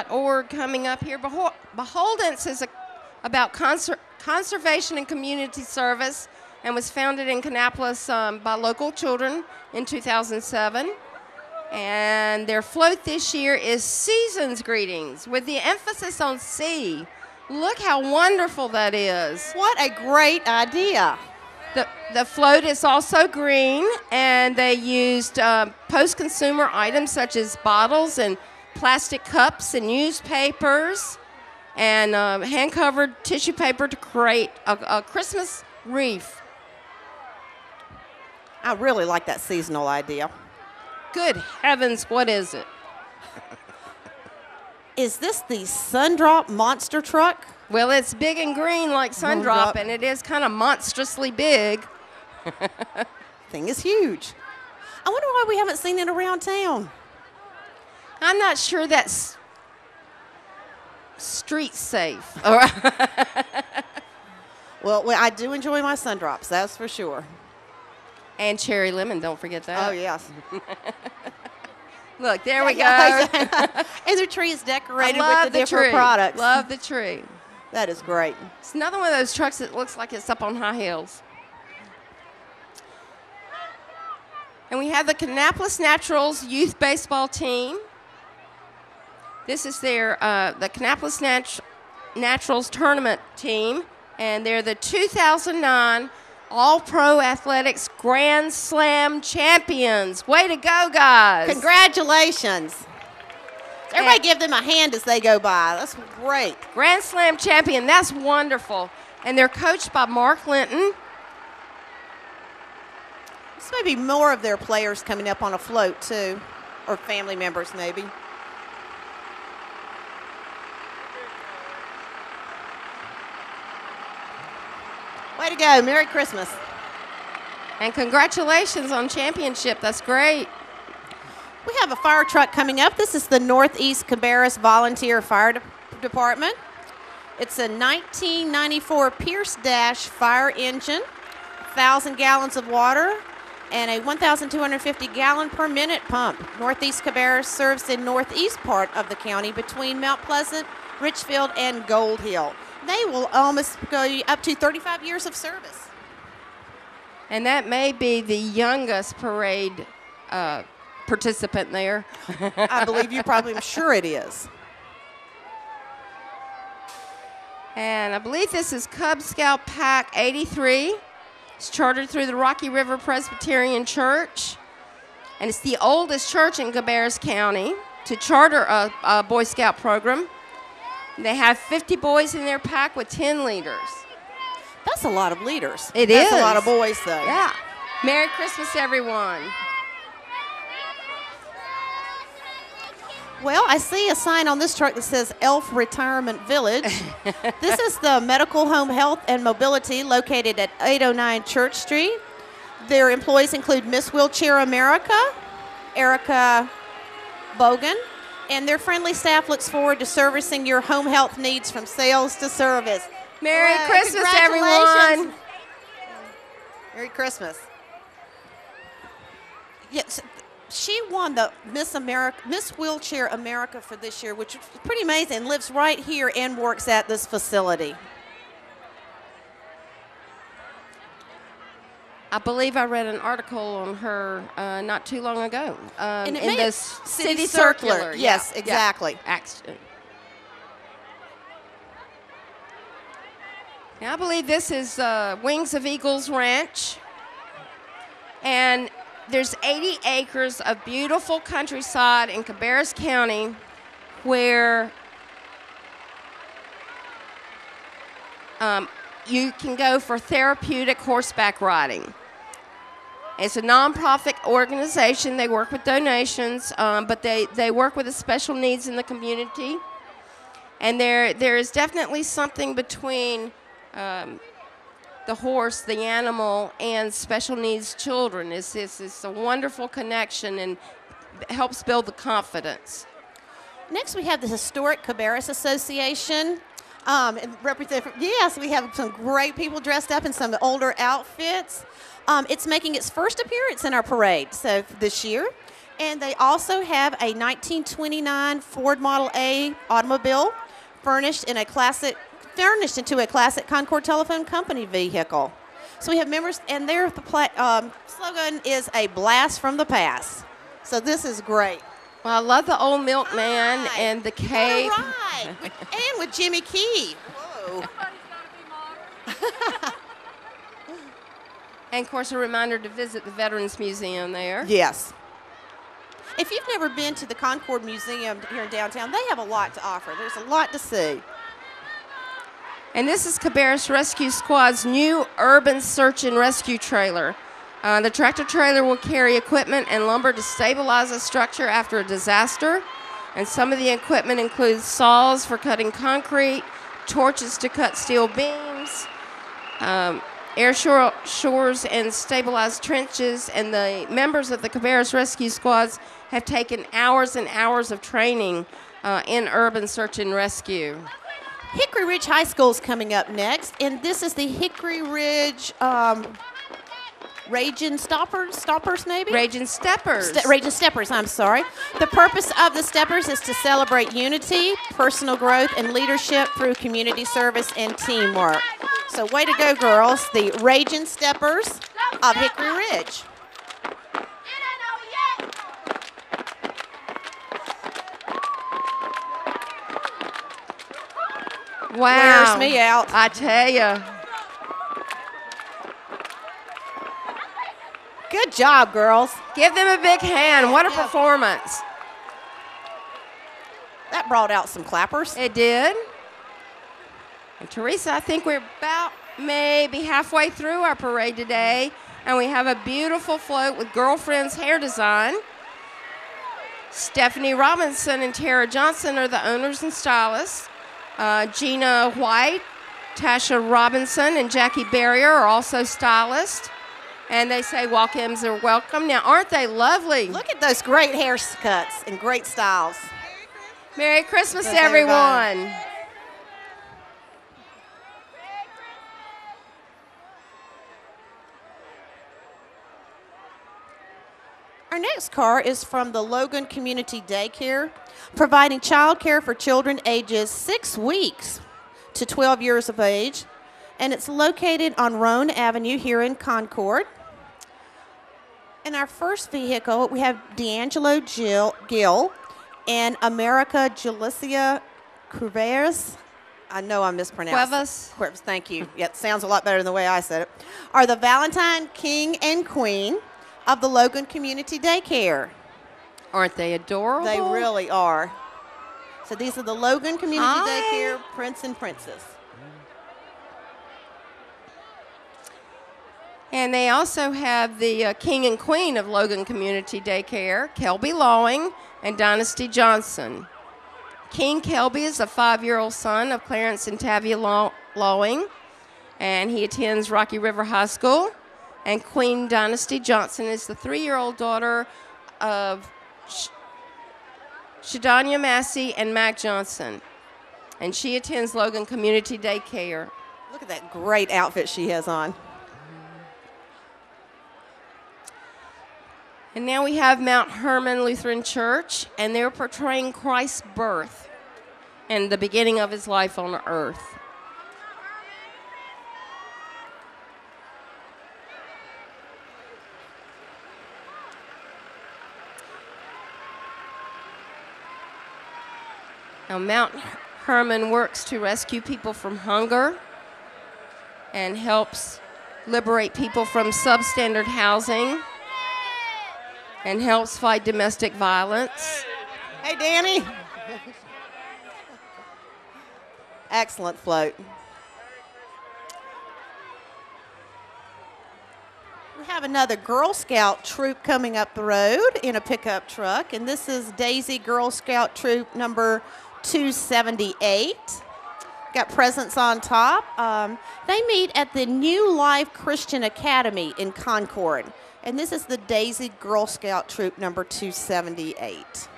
.org coming up here. Beholdence is about conservation and community service, and was founded in Kannapolis by local children in 2007. And their float this year is Season's Greetings, with the emphasis on sea. Look how wonderful that is. What a great idea. The float is also green, and they used post-consumer items such as bottles and plastic cups and newspapers and hand-covered tissue paper to create a Christmas wreath. I really like that seasonal idea. Good heavens, what is it? Is this the Sundrop monster truck? Well, it's big and green like Sundrop, and it is kind of monstrously big. Thing is huge. I wonder why we haven't seen it around town. I'm not sure that's street safe. All right. Well, I do enjoy my sun drops, that's for sure. And cherry lemon, don't forget that. Oh, yes. Look, there we go. And the tree is decorated with the different products. Love the tree. That is great. It's another one of those trucks that looks like it's up on high heels. And we have the Kannapolis Naturals youth baseball team. This is their the Kannapolis Naturals tournament team, and they're the 2009 All-Pro Athletics Grand Slam champions. Way to go, guys. Congratulations. Everybody give them a hand as they go by. That's great. Grand Slam champion. That's wonderful. And they're coached by Mark Linton. This may be more of their players coming up on a float, too, or family members, maybe. Way to go. Merry Christmas. And congratulations on championship. That's great. We have a fire truck coming up. This is the Northeast Cabarrus Volunteer Fire Department. It's a 1994 Pierce Dash fire engine, 1,000 gallons of water, and a 1,250 gallon per minute pump. Northeast Cabarrus serves the northeast part of the county between Mount Pleasant, Richfield, and Gold Hill. They will almost go up to 35 years of service. And that may be the youngest parade participant there. I believe you probably, I'm sure it is. And I believe this is Cub Scout Pack 83. It's chartered through the Rocky River Presbyterian Church. And it's the oldest church in Cabarrus County to charter a Boy Scout program. They have 50 boys in their pack with 10 leaders. That's a lot of leaders. It is. That's a lot of boys, though. Yeah. Merry Christmas, everyone. Well, I see a sign on this truck that says Elf Retirement Village. This is the Medical Home Health and Mobility located at 809 Church Street. Their employees include Miss Wheelchair America, Erica Bogan, and their friendly staff looks forward to servicing your home health needs from sales to service. Merry Christmas, congratulations. everyone. Merry Christmas. Yes, she won the Miss Wheelchair America for this year, which is pretty amazing. Lives right here and works at this facility. I believe I read an article on her not too long ago in the City Circular. Yes, Yeah, exactly. Yeah. Actually. Now, I believe this is Wings of Eagles Ranch. And there's 80 acres of beautiful countryside in Cabarrus County where you can go for therapeutic horseback riding. It's a nonprofit organization. They work with donations, but they work with the special needs in the community. And there is definitely something between the horse, the animal, and special needs children. It's a wonderful connection and helps build the confidence. Next, we have the Historic Cabarrus Association. Yes, we have some great people dressed up in some older outfits. It's making its first appearance in our parade this year. And they also have a 1929 Ford Model A automobile furnished into a classic Concord Telephone Company vehicle. So we have members, and their slogan is "A blast from the past." So this is great. Well, I love the old milkman Right. and the cave. All right. And with Jimmy Key. Whoa. And, of course, a reminder to visit the Veterans Museum there. Yes. If you've never been to the Concord Museum here in downtown, they have a lot to offer. There's a lot to see. And this is Cabarrus Rescue Squad's new urban search and rescue trailer. The tractor trailer will carry equipment and lumber to stabilize a structure after a disaster. And some of the equipment includes saws for cutting concrete, torches to cut steel beams, shores and stabilized trenches, and the members of the Cabarrus Rescue Squads have taken hours and hours of training in urban search and rescue. Hickory Ridge High School is coming up next, and this is the Hickory Ridge Raging Stoppers, maybe? Raging Steppers. Raging Steppers, I'm sorry. The purpose of the Steppers is to celebrate unity, personal growth, and leadership through community service and teamwork. So way to go, girls. The Raging Steppers of Hickory Ridge. Wow. Wears me out. I tell you. Good job, girls. Give them a big hand. What a performance. That brought out some clappers. It did. And Teresa, I think we're about maybe halfway through our parade today, and we have a beautiful float with Girlfriends Hair Design. Stephanie Robinson and Tara Johnson are the owners and stylists. Gina White, Tasha Robinson, and Jackie Barrier are also stylists. And they say walk-ins are welcome. Now, aren't they lovely? Look at those great haircuts and great styles. Merry Christmas, Thanks, everybody. everyone. Our next car is from the Logan Community Daycare, providing child care for children ages 6 weeks to 12 years of age, and it's located on Roan Avenue here in Concord. In our first vehicle, we have D'Angelo Gill and America Julicia Cuevas. I know I mispronounced. Cuevas. Thank you. Yeah, it sounds a lot better than the way I said it. Are the Valentine King and Queen of the Logan Community Daycare. Aren't they adorable? They really are. So these are the Logan Community Hi. Daycare Prince and Princess. And they also have the King and Queen of Logan Community Daycare, Kelby Lawing and Dynasty Johnson. King Kelby is a 5-year-old son of Clarence and Tavia Lawing, and he attends Rocky River High School. And Queen Dynasty Johnson is the 3-year-old daughter of Shadanya Massey and Mac Johnson. And she attends Logan Community Daycare. Look at that great outfit she has on. And now we have Mount Hermon Lutheran Church, and they're portraying Christ's birth and the beginning of his life on earth. Now, Mount Hermon works to rescue people from hunger and helps liberate people from substandard housing and helps fight domestic violence. Hey, Danny. Excellent float. We have another Girl Scout troop coming up the road in a pickup truck, and this is Daisy Girl Scout Troop number 278. Got presents on top. They meet at the New Life Christian Academy in Concord. And this is the Daisy Girl Scout Troop number 278.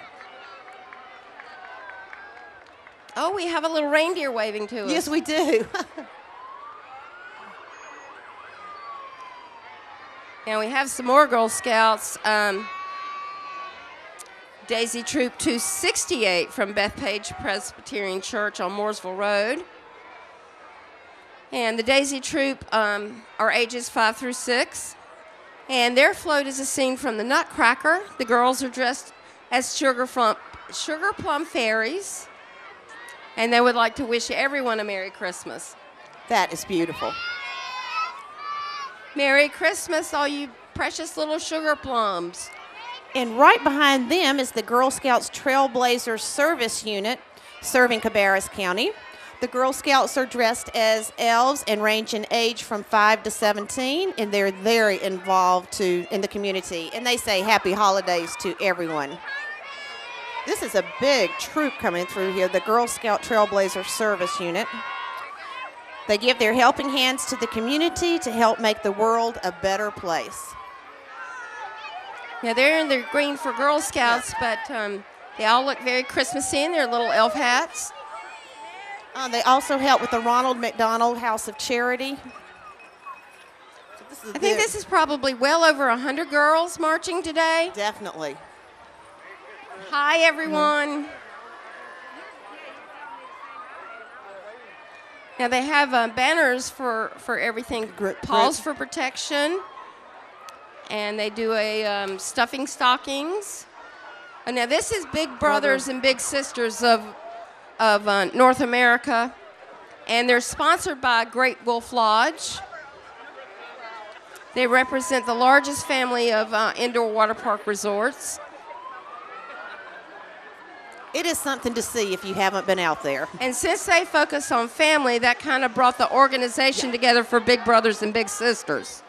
Oh, we have a little reindeer waving to us. Yes, we do. Now we have some more Girl Scouts. Daisy Troop 268 from Bethpage Presbyterian Church on Mooresville Road. And the Daisy Troop are ages 5 through 6. And their float is a scene from the Nutcracker. The girls are dressed as sugar plum fairies. And they would like to wish everyone a Merry Christmas. That is beautiful. Merry Christmas, all you precious little sugar plums. And right behind them is the Girl Scouts Trailblazer Service Unit serving Cabarrus County. The Girl Scouts are dressed as elves and range in age from 5 to 17, and they're very involved in the community. And they say happy holidays to everyone. This is a big troop coming through here, the Girl Scout Trailblazer Service Unit. They give their helping hands to the community to help make the world a better place. Yeah, they're in their green for Girl Scouts, but they all look very Christmassy in their little elf hats. They also help with the Ronald McDonald House of Charity. So I think this is probably well over 100 girls marching today. Definitely. Hi, everyone. Now, they have banners for everything. Paws for Protection. And they do a stuffing stockings. And now, this is Big Brothers and Big Sisters of North America. And they're sponsored by Great Wolf Lodge. They represent the largest family of indoor water park resorts. It is something to see if you haven't been out there. And since they focus on family, that kind of brought the organization together for Big Brothers and Big Sisters.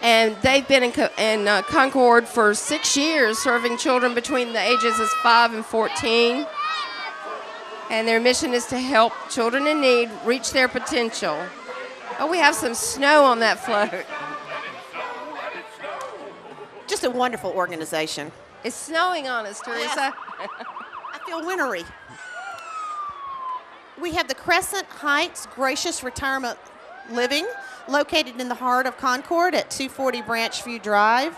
And they've been in Concord for 6 years, serving children between the ages of 5 and 14. And their mission is to help children in need reach their potential. Oh, we have some snow on that float. Just a wonderful organization. It's snowing on us, Teresa. Yes. I feel wintry. We have the Crescent Heights Gracious Retirement Living, located in the heart of Concord at 240 Branchview Drive.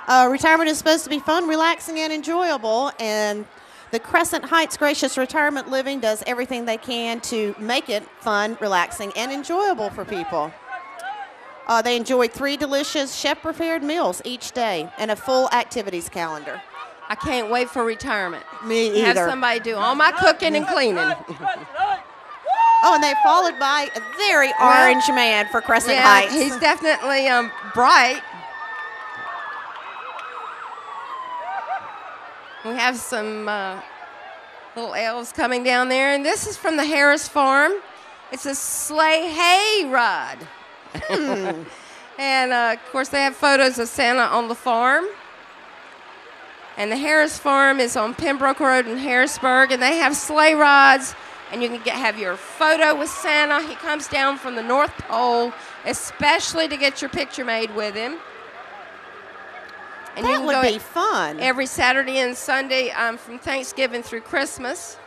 Retirement is supposed to be fun, relaxing, and enjoyable, and the Crescent Heights Gracious Retirement Living does everything they can to make it fun, relaxing, and enjoyable for people. They enjoy 3 delicious chef-prepared meals each day and a full activities calendar. I can't wait for retirement. Me either. Have somebody do all my cooking and cleaning. Oh, and they're followed by a very orange man for Crescent Heights. He's definitely bright. We have some little elves coming down there, and this is from the Harris Farm. It's a sleigh hay ride. And, of course, they have photos of Santa on the farm. And the Harris Farm is on Pembroke Road in Harrisburg, and they have sleigh rides, and you can have your photo with Santa. He comes down from the North Pole, especially to get your picture made with him. And that would be fun. Every Saturday and Sunday from Thanksgiving through Christmas.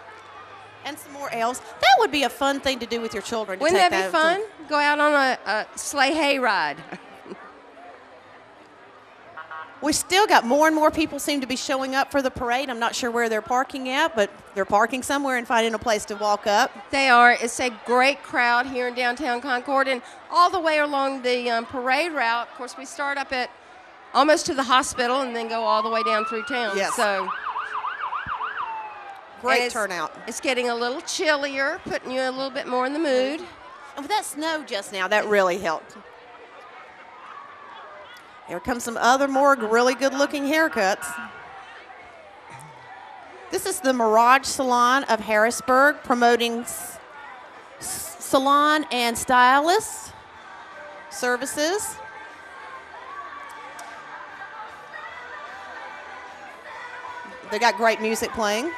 And some more elves. That would be a fun thing to do with your children. Wouldn't that be fun? Go out on a sleigh hay ride. We still got more and more people seem to be showing up for the parade. I'm not sure where they're parking at, but they're parking somewhere and finding a place to walk up. They are. It's a great crowd here in downtown Concord, and all the way along the parade route. Of course, we start up at almost to the hospital and then go all the way down through town. Yes. So great turnout. It's getting a little chillier, putting you a little bit more in the mood. And with that snow just now, that really helped. Here comes some other more really good-looking haircuts. This is the Mirage Salon of Harrisburg, promoting salon and stylist services. They got great music playing.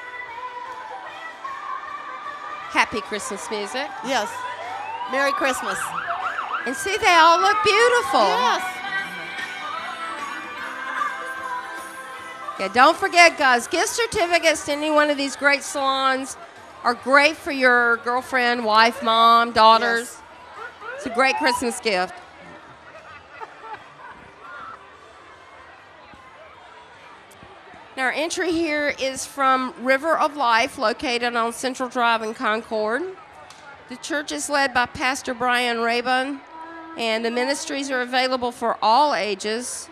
Happy Christmas music. Yes. Merry Christmas. And see, they all look beautiful. Yes. Yeah, don't forget, guys, gift certificates to any one of these great salons are great for your girlfriend, wife, mom, daughters. Yes. It's a great Christmas gift. Now, our entry here is from River of Life, located on Central Drive in Concord. The church is led by Pastor Brian Rabun, and the ministries are available for all ages.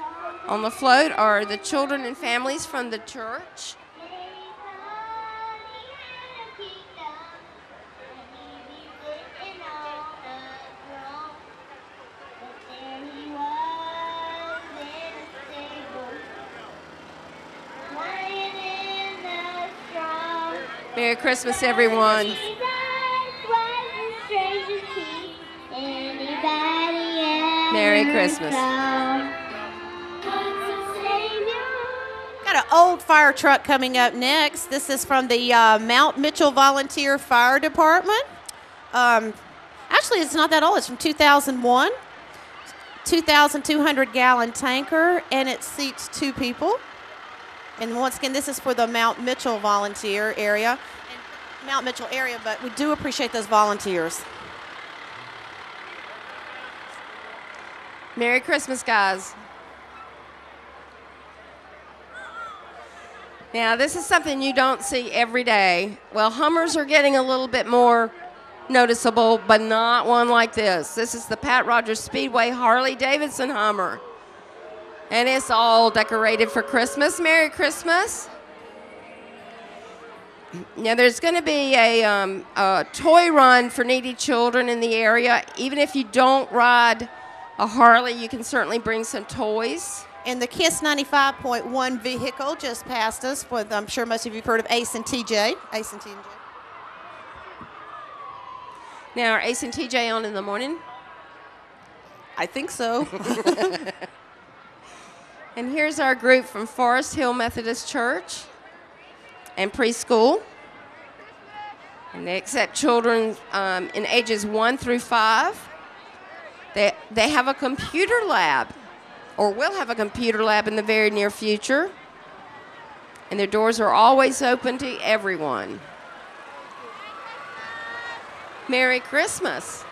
On the float are the children and families from the church. Merry Christmas, everyone. Got Merry Christmas. Got an old fire truck coming up next. This is from the Mount Mitchell Volunteer Fire Department. Actually, it's not that old. It's from 2001. 2,200-gallon tanker, and it seats 2 people. And once again, this is for the Mount Mitchell volunteer area. Mount Mitchell area, but we do appreciate those volunteers. Merry Christmas, guys. Now, this is something you don't see every day. Well, Hummers are getting a little bit more noticeable, but not one like this. This is the Pat Rogers Speedway Harley-Davidson Hummer. And it's all decorated for Christmas. Merry Christmas. Now, there's going to be a toy run for needy children in the area. Even if you don't ride a Harley, you can certainly bring some toys. And the KISS 95.1 vehicle just passed us. With, I'm sure most of you have heard of Ace and TJ. Ace and TJ. Now, are Ace and TJ on in the morning? I think so. And here's our group from Forest Hill Methodist Church and preschool. And they accept children in ages 1 through 5. They have a computer lab, or will have a computer lab in the very near future. And their doors are always open to everyone. Merry Christmas.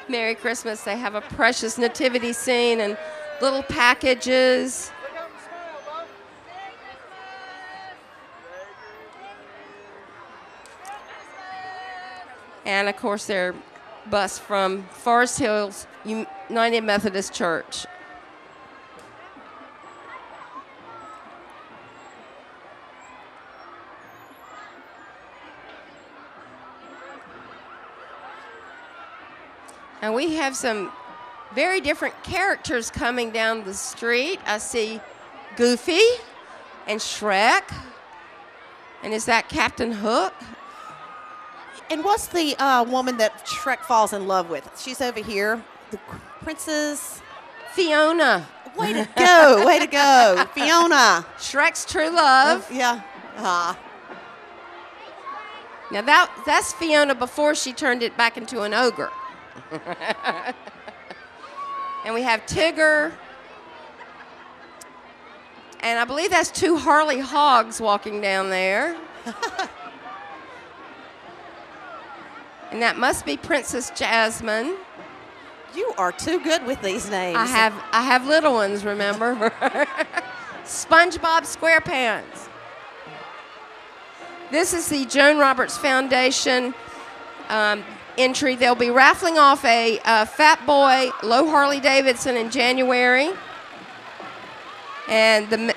Merry Christmas. They have a precious nativity scene and little packages. And, of course, their bus from Forest Hills United Methodist Church. And we have some very different characters coming down the street. I see Goofy and Shrek. And is that Captain Hook? And what's the woman that Shrek falls in love with? She's over here. The Princess Fiona. Way to go. Way to go. Fiona. Shrek's true love. Yeah. Now that's Fiona before she turned it back into an ogre. And we have Tigger. And I believe that's 2 Harley hogs walking down there. And that must be Princess Jasmine. You are too good with these names. I have little ones, remember? SpongeBob SquarePants. This is the Joan Roberts Foundation entry. They'll be raffling off a Fat Boy Low Harley Davidson in January. And the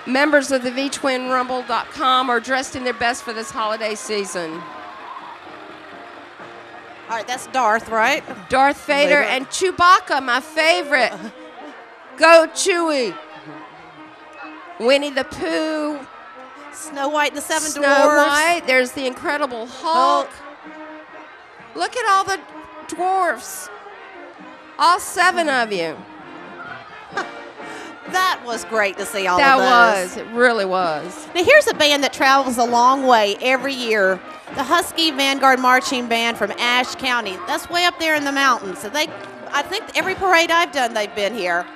members of the VTwinRumble.com are dressed in their best for this holiday season. All right, that's Darth, right? Darth Vader and Chewbacca, my favorite. Go Chewie. Winnie the Pooh. Snow White and the Seven Snow Dwarfs. White. There's the Incredible Hulk. Look at all the dwarfs. All 7 of you. That was great to see all That of was. those. It really was. Now here's a band that travels a long way every year. The Husky Vanguard Marching Band from Ashe County. That's way up there in the mountains. So I think every parade I've done, they've been here.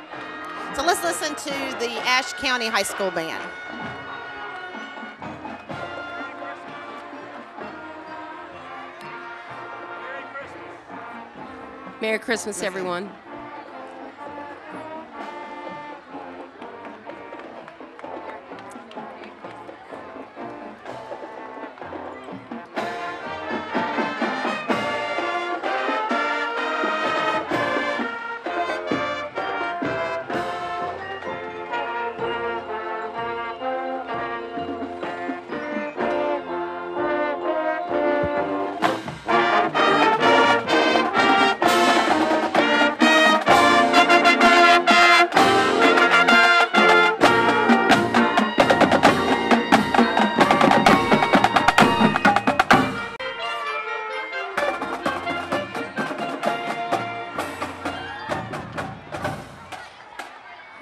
So let's listen to the Ashe County High School Band. Merry Christmas, everyone.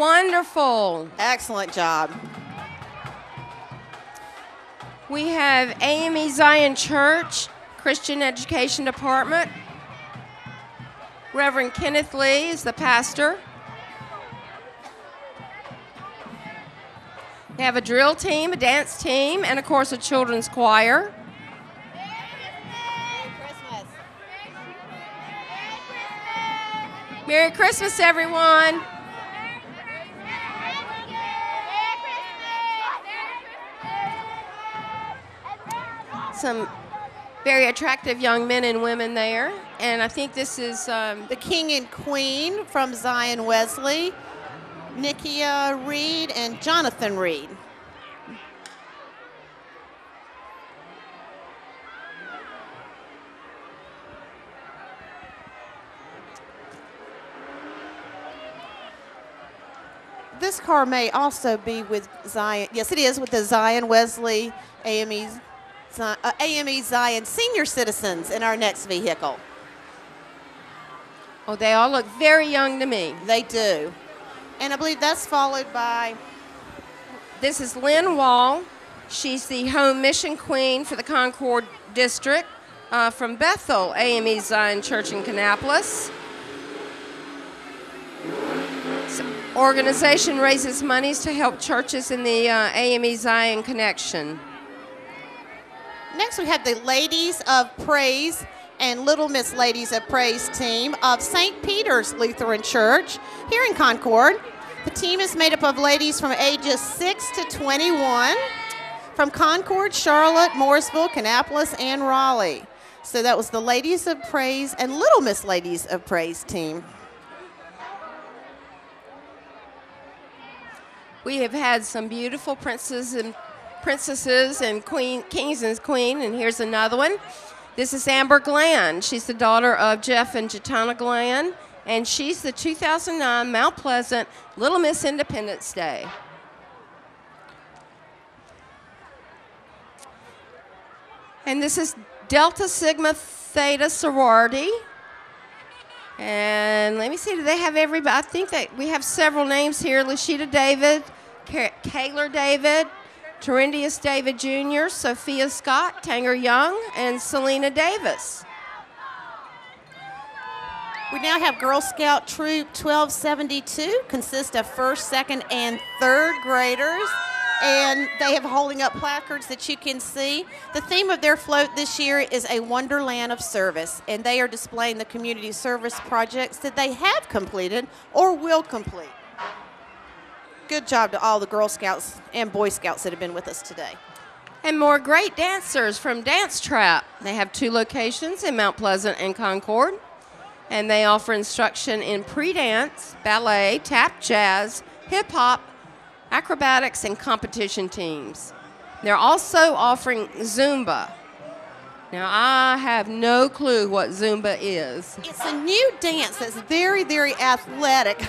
Wonderful. Excellent job. We have AME Zion Church, Christian Education Department. Reverend Kenneth Lee is the pastor. They have a drill team, a dance team, and of course a children's choir. Merry Christmas, everyone. Some very attractive young men and women there. And I think this is The King and Queen from Zion Wesley, Nikia Reed and Jonathan Reed. This car may also be with Zion. Yes, it is with the Zion Wesley AME Zion senior citizens in our next vehicle. oh, they all look very young to me. They do. And I believe that's followed by, This is Lynn Wall. She's the home mission queen for the Concord District from Bethel AME Zion Church in Kannapolis. Organization raises monies to help churches in the AME Zion Connection. next we have the Ladies of Praise and Little Miss Ladies of Praise team of St. Peter's Lutheran Church here in Concord. The team is made up of ladies from ages 6 to 21 from Concord, Charlotte, Morrisville, Kannapolis, and Raleigh. So that was the Ladies of Praise and Little Miss Ladies of Praise team. We have had some beautiful princesses and kings and queen, and here's another one. This is Amber Glenn. She's the daughter of Jeff and Jatana Glenn, and she's the 2009 Mount Pleasant Little Miss Independence Day. And this is Delta Sigma Theta Sorority. And let me see, do they have everybody? I think that we have several names here. Lashita David, Kaylor David, Terendius David Jr., Sophia Scott, Tanger Young, and Selena Davis. We now have Girl Scout Troop 1272, consists of first, second, and third graders. And they have holding up placards that you can see. The theme of their float this year is a Wonderland of Service, and they are displaying the community service projects that they have completed or will complete. Good job to all the Girl Scouts and Boy Scouts that have been with us today. And more great dancers from Dance Trap. They have 2 locations in Mount Pleasant and Concord, and they offer instruction in pre-dance, ballet, tap, jazz, hip-hop, acrobatics, and competition teams. They're also offering Zumba. Now, I have no clue what Zumba is. It's a new dance that's very, very athletic.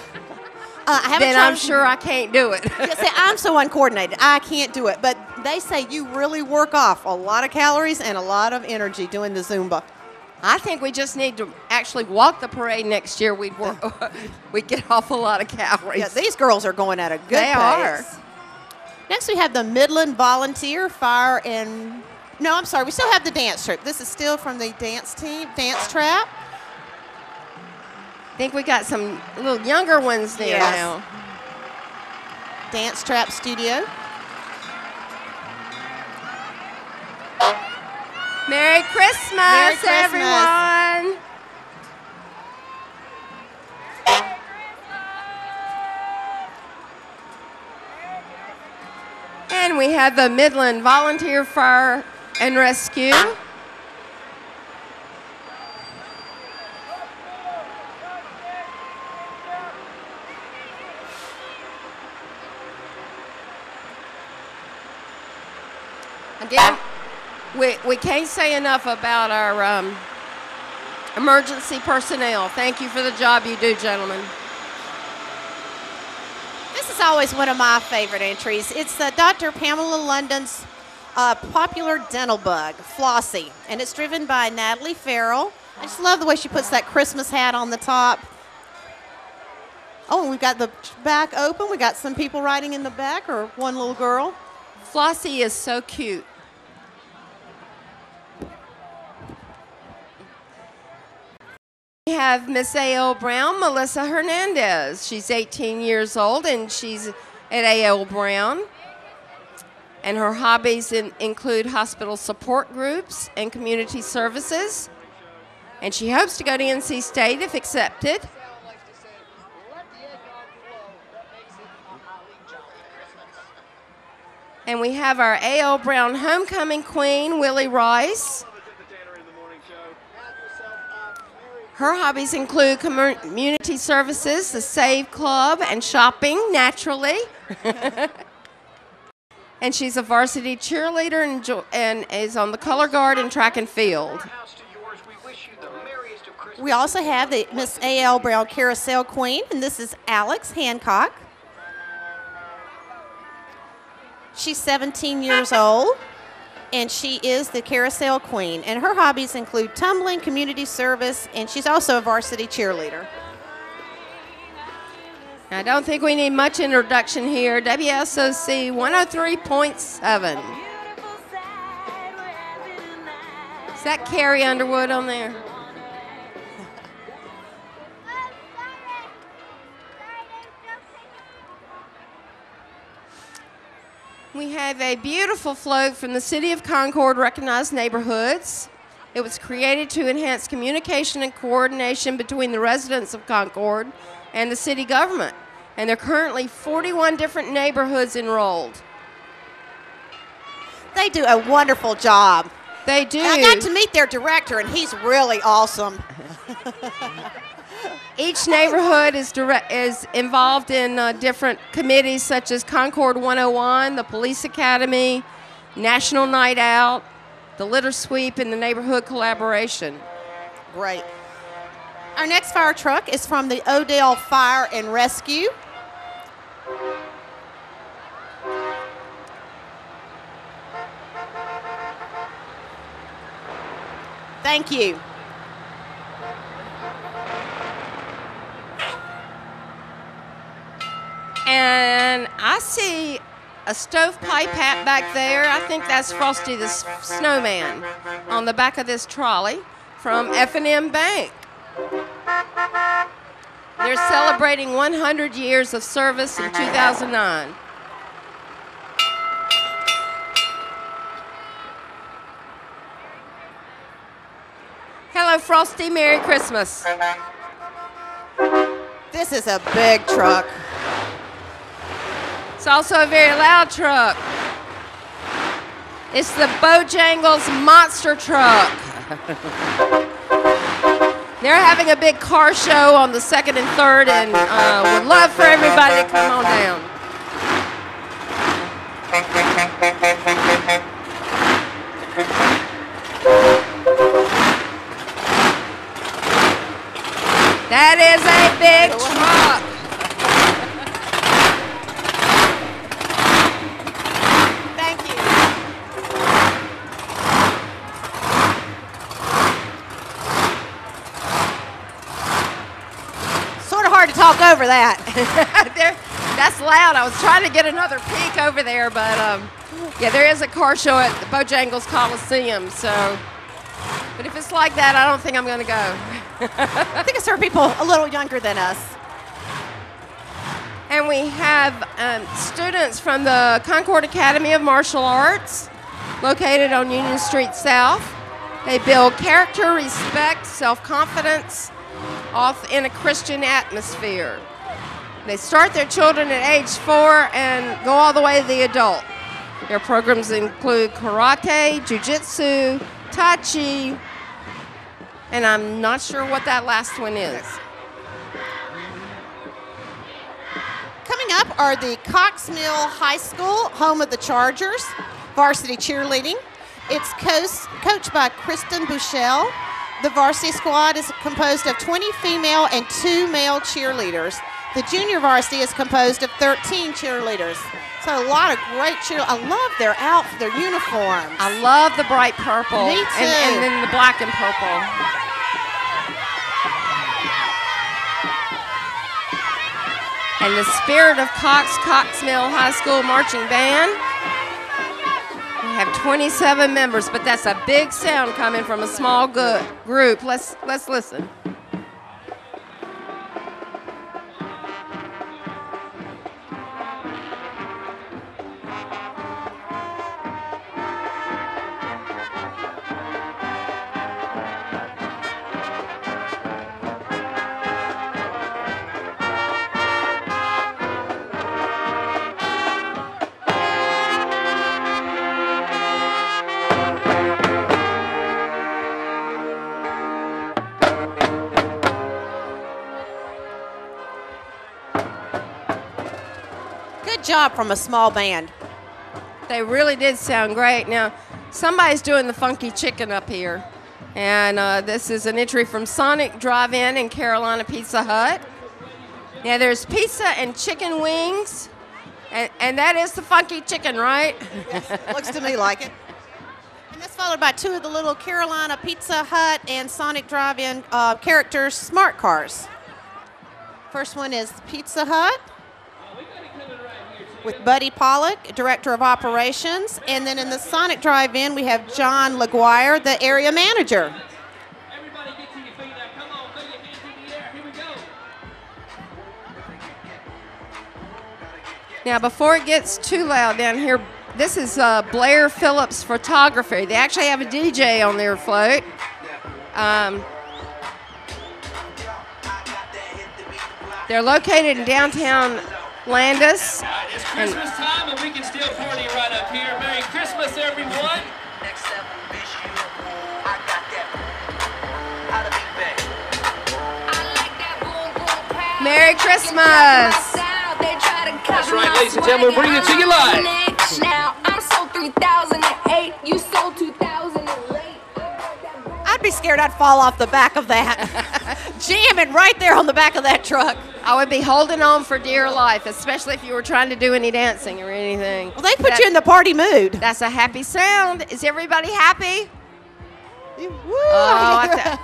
Then I'm sure I can't do it. Yeah, see, I'm so uncoordinated. I can't do it. But they say you really work off a lot of calories and a lot of energy doing the Zumba. I think we just need to actually walk the parade next year. We'd get off a lot of calories. Yeah, these girls are going at a good They pace. are. Next, we have the Midland Volunteer Fire and... No, I'm sorry. We still have the dance troupe. This is still from the dance team, Dance Trap. I think we got some little younger ones there now. Dance Trap Studio. Merry Christmas, Merry Christmas. everyone. And we have the Midland Volunteer Fire and Rescue. Again, we can't say enough about our emergency personnel. Thank you for the job you do, gentlemen. This is always one of my favorite entries. It's Dr. Pamela London's popular dental bug, Flossie, and it's driven by Natalie Farrell. I just love the way she puts that Christmas hat on the top. Oh, we've got the back open. We got some people riding in the back, or one little girl. Flossie is so cute. We have Miss A.L. Brown, Melissa Hernandez. She's 18 years old, and she's at A.L. Brown. And her hobbies include hospital support groups and community services. And she hopes to go to NC State if accepted. And we have our A.L. Brown homecoming queen, Willie Rice. Her hobbies include community services, the Save Club, and shopping, naturally. And she's a varsity cheerleader and is on the color guard and track and field. We also have the Miss A.L. Brown Carousel Queen, and this is Alex Hancock. She's 17 years old, and she is the Carousel Queen. And her hobbies include tumbling, community service, and she's also a varsity cheerleader. I don't think we need much introduction here. WSOC 103.7. Is that Carrie Underwood on there? We have a beautiful float from the City of Concord Recognized Neighborhoods. It was created to enhance communication and coordination between the residents of Concord and the city government. And there are currently 41 different neighborhoods enrolled. They do a wonderful job. They do. I got to meet their director, and he's really awesome. Each neighborhood is involved in different committees such as Concord 101, the Police Academy, National Night Out, the Litter Sweep, and the Neighborhood Collaboration. Great. Our next fire truck is from the Odell Fire and Rescue. Thank you. And I see a stovepipe hat back there. I think that's Frosty the Snowman on the back of this trolley from F&M Bank. They're celebrating 100 years of service in 2009. Hello, Frosty. Merry Christmas. This is a big truck. It's also a very loud truck. It's the Bojangles Monster Truck. They're having a big car show on the 2nd and 3rd, and would love for everybody to come on down. That is a big truck. Thank you. Sort of hard to talk over that. That's loud. I was trying to get another peek over there, but yeah, there is a car show at the Bojangles Coliseum, so. But if it's like that, I don't think I'm going to go. I think it's for people a little younger than us. And we have students from the Concord Academy of Martial Arts, located on Union Street South. They build character, respect, self-confidence off in a Christian atmosphere. They start their children at age 4 and go all the way to the adult. Their programs include karate, jiu-jitsu, tai chi, and I'm not sure what that last one is. Coming up are the Cox Mill High School, home of the Chargers, varsity cheerleading. It's coached by Kristen Bushell. The varsity squad is composed of 20 female and 2 male cheerleaders. The junior varsity is composed of 13 cheerleaders. So a lot of great cheerleaders. I love their outfits, their uniforms. I love the bright purple. Me too. And then the black and purple. and the Spirit of Cox Mill High School Marching Band. We have 27 members, but that's a big sound coming from a small group. Let's listen. Good job from a small band. They really did sound great. Now, somebody's doing the funky chicken up here. And this is an entry from Sonic Drive-In and Carolina Pizza Hut. Now, there's pizza and chicken wings. And that is the funky chicken, right? Yes, looks to me like it. And that's followed by two of the little Carolina Pizza Hut and Sonic Drive-In characters smart cars. First one is Pizza Hut with Buddy Pollock, Director of Operations. And then in the Sonic Drive-In, we have John LaGuire, the area manager. Everybody get to your feet now. Come on, throw your hands in the air. Here we go. Now, before it gets too loud down here, this is Blair Phillips Photography. They actually have a DJ on their float. They're located in downtown Landis. It's Christmas time and we can still party right up here. Merry Christmas, everyone. Merry Christmas. That's right, ladies and gentlemen, bring it to you live. Now I'm sold 3008. You sold 2008. I'd be scared I'd fall off the back of that. Jamming right there on the back of that truck. I would be holding on for dear life, especially if you were trying to do any dancing or anything. Well, they put you in the party mood. That's a happy sound. Is everybody happy? Woo. Oh,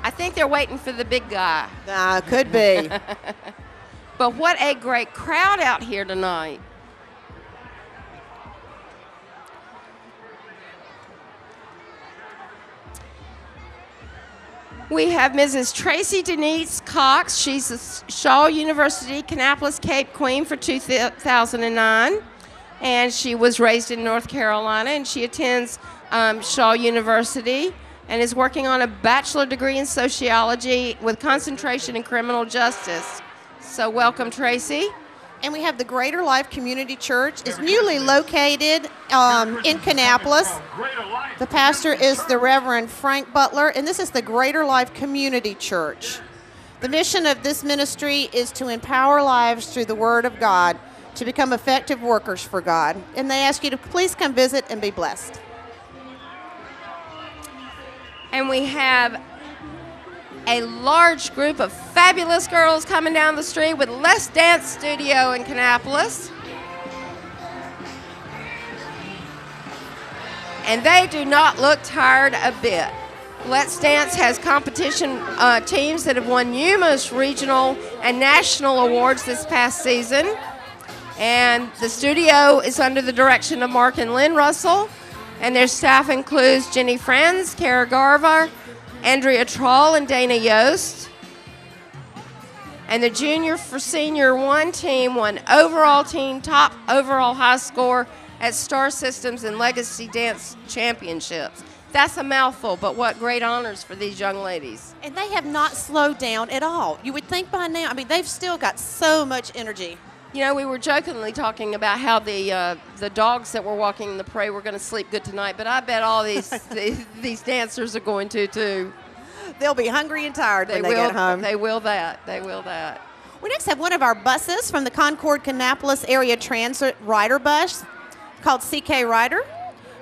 I think they're waiting for the big guy. Could be. But what a great crowd out here tonight. We have Mrs. Tracy Denise Cox. She's a Shaw University Kannapolis Cape Queen for 2009. And she was raised in North Carolina, and she attends Shaw University and is working on a bachelor degree in sociology with concentration in criminal justice. So welcome, Tracy. And we have the Greater Life Community Church. It's newly located in Kannapolis. The pastor is the Reverend Frank Butler, and this is the Greater Life Community Church. The mission of this ministry is to empower lives through the Word of God to become effective workers for God. And they ask you to please come visit and be blessed. And we have a large group of fabulous girls coming down the street with Let's Dance Studio in Kannapolis. And they do not look tired a bit. Let's Dance has competition teams that have won numerous regional and national awards this past season. And the studio is under the direction of Mark and Lynn Russell. And their staff includes Jenny Franz, Kara Garver, Andrea Troll, and Dana Yost. And the junior for senior one team won overall team top overall high score at Star Systems and Legacy Dance Championships. That's a mouthful, but what great honors for these young ladies. And they have not slowed down at all. You would think by now, I mean, they've still got so much energy. You know, we were jokingly talking about how the dogs that were walking in the parade were going to sleep good tonight, but I bet all these these dancers are going to too. They'll be hungry and tired when they get home. They will that. They will that. We next have one of our buses from the Concord Kannapolis Area Transit Rider Bus called CK Rider.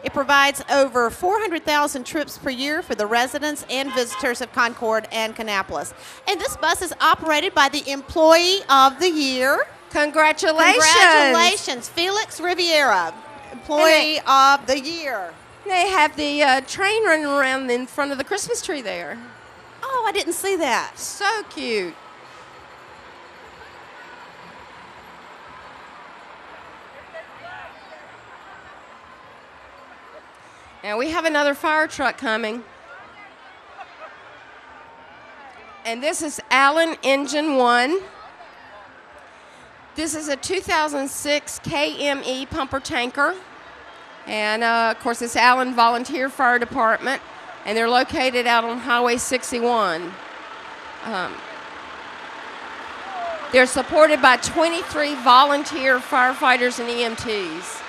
It provides over 400,000 trips per year for the residents and visitors of Concord and Kannapolis. And this bus is operated by the Employee of the Year. Congratulations. Congratulations, Felix Riviera, Employee of the Year. They have the train running around in front of the Christmas tree there. Oh, I didn't see that. So cute. And we have another fire truck coming. And this is Allen Engine 1. This is a 2006 KME pumper tanker. And, of course, it's Allen Volunteer Fire Department. And they're located out on Highway 61. They're supported by 23 volunteer firefighters and EMTs.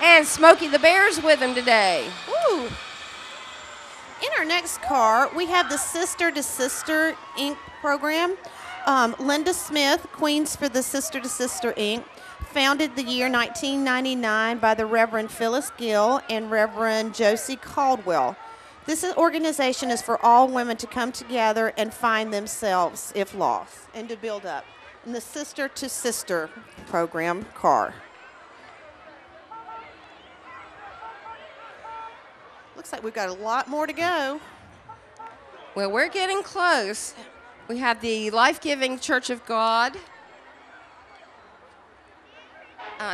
And Smokey the Bear's with them today. Ooh. In our next car, we have the Sister to Sister Inc. program. Linda Smith, Queens for the Sister to Sister Inc., founded the year 1999 by the Reverend Phyllis Gill and Reverend Josie Caldwell. This organization is for all women to come together and find themselves if lost and to build up. In the Sister to Sister program car. Looks like we've got a lot more to go. Well, we're getting close. We have the Life-Giving Church of God.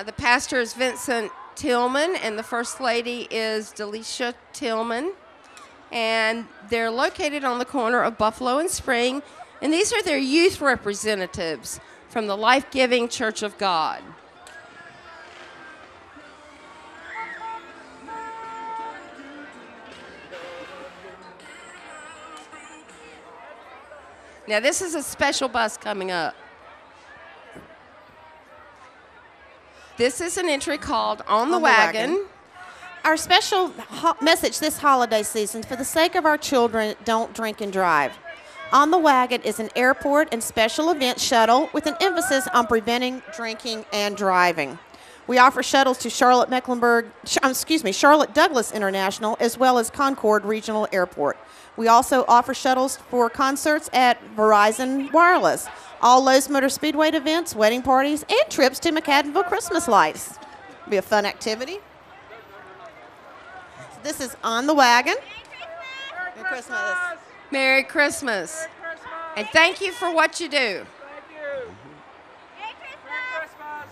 The pastor is Vincent Tillman, and the First Lady is Delisha Tillman. And they're located on the corner of Buffalo and Spring. And these are their youth representatives from the Life-Giving Church of God. Now, this is a special bus coming up. This is an entry called On the Wagon. Our special message this holiday season, for the sake of our children, don't drink and drive. On the Wagon is an airport and special event shuttle with an emphasis on preventing drinking and driving. We offer shuttles to Charlotte Douglas International as well as Concord Regional Airport. We also offer shuttles for concerts at Verizon Wireless, all Lowe's Motor Speedway events, wedding parties, and trips to McAdenville Christmas lights. It'll be a fun activity. So this is On the Wagon. Merry Christmas. Merry Christmas. And thank you for what you do. Thank you. Merry Christmas.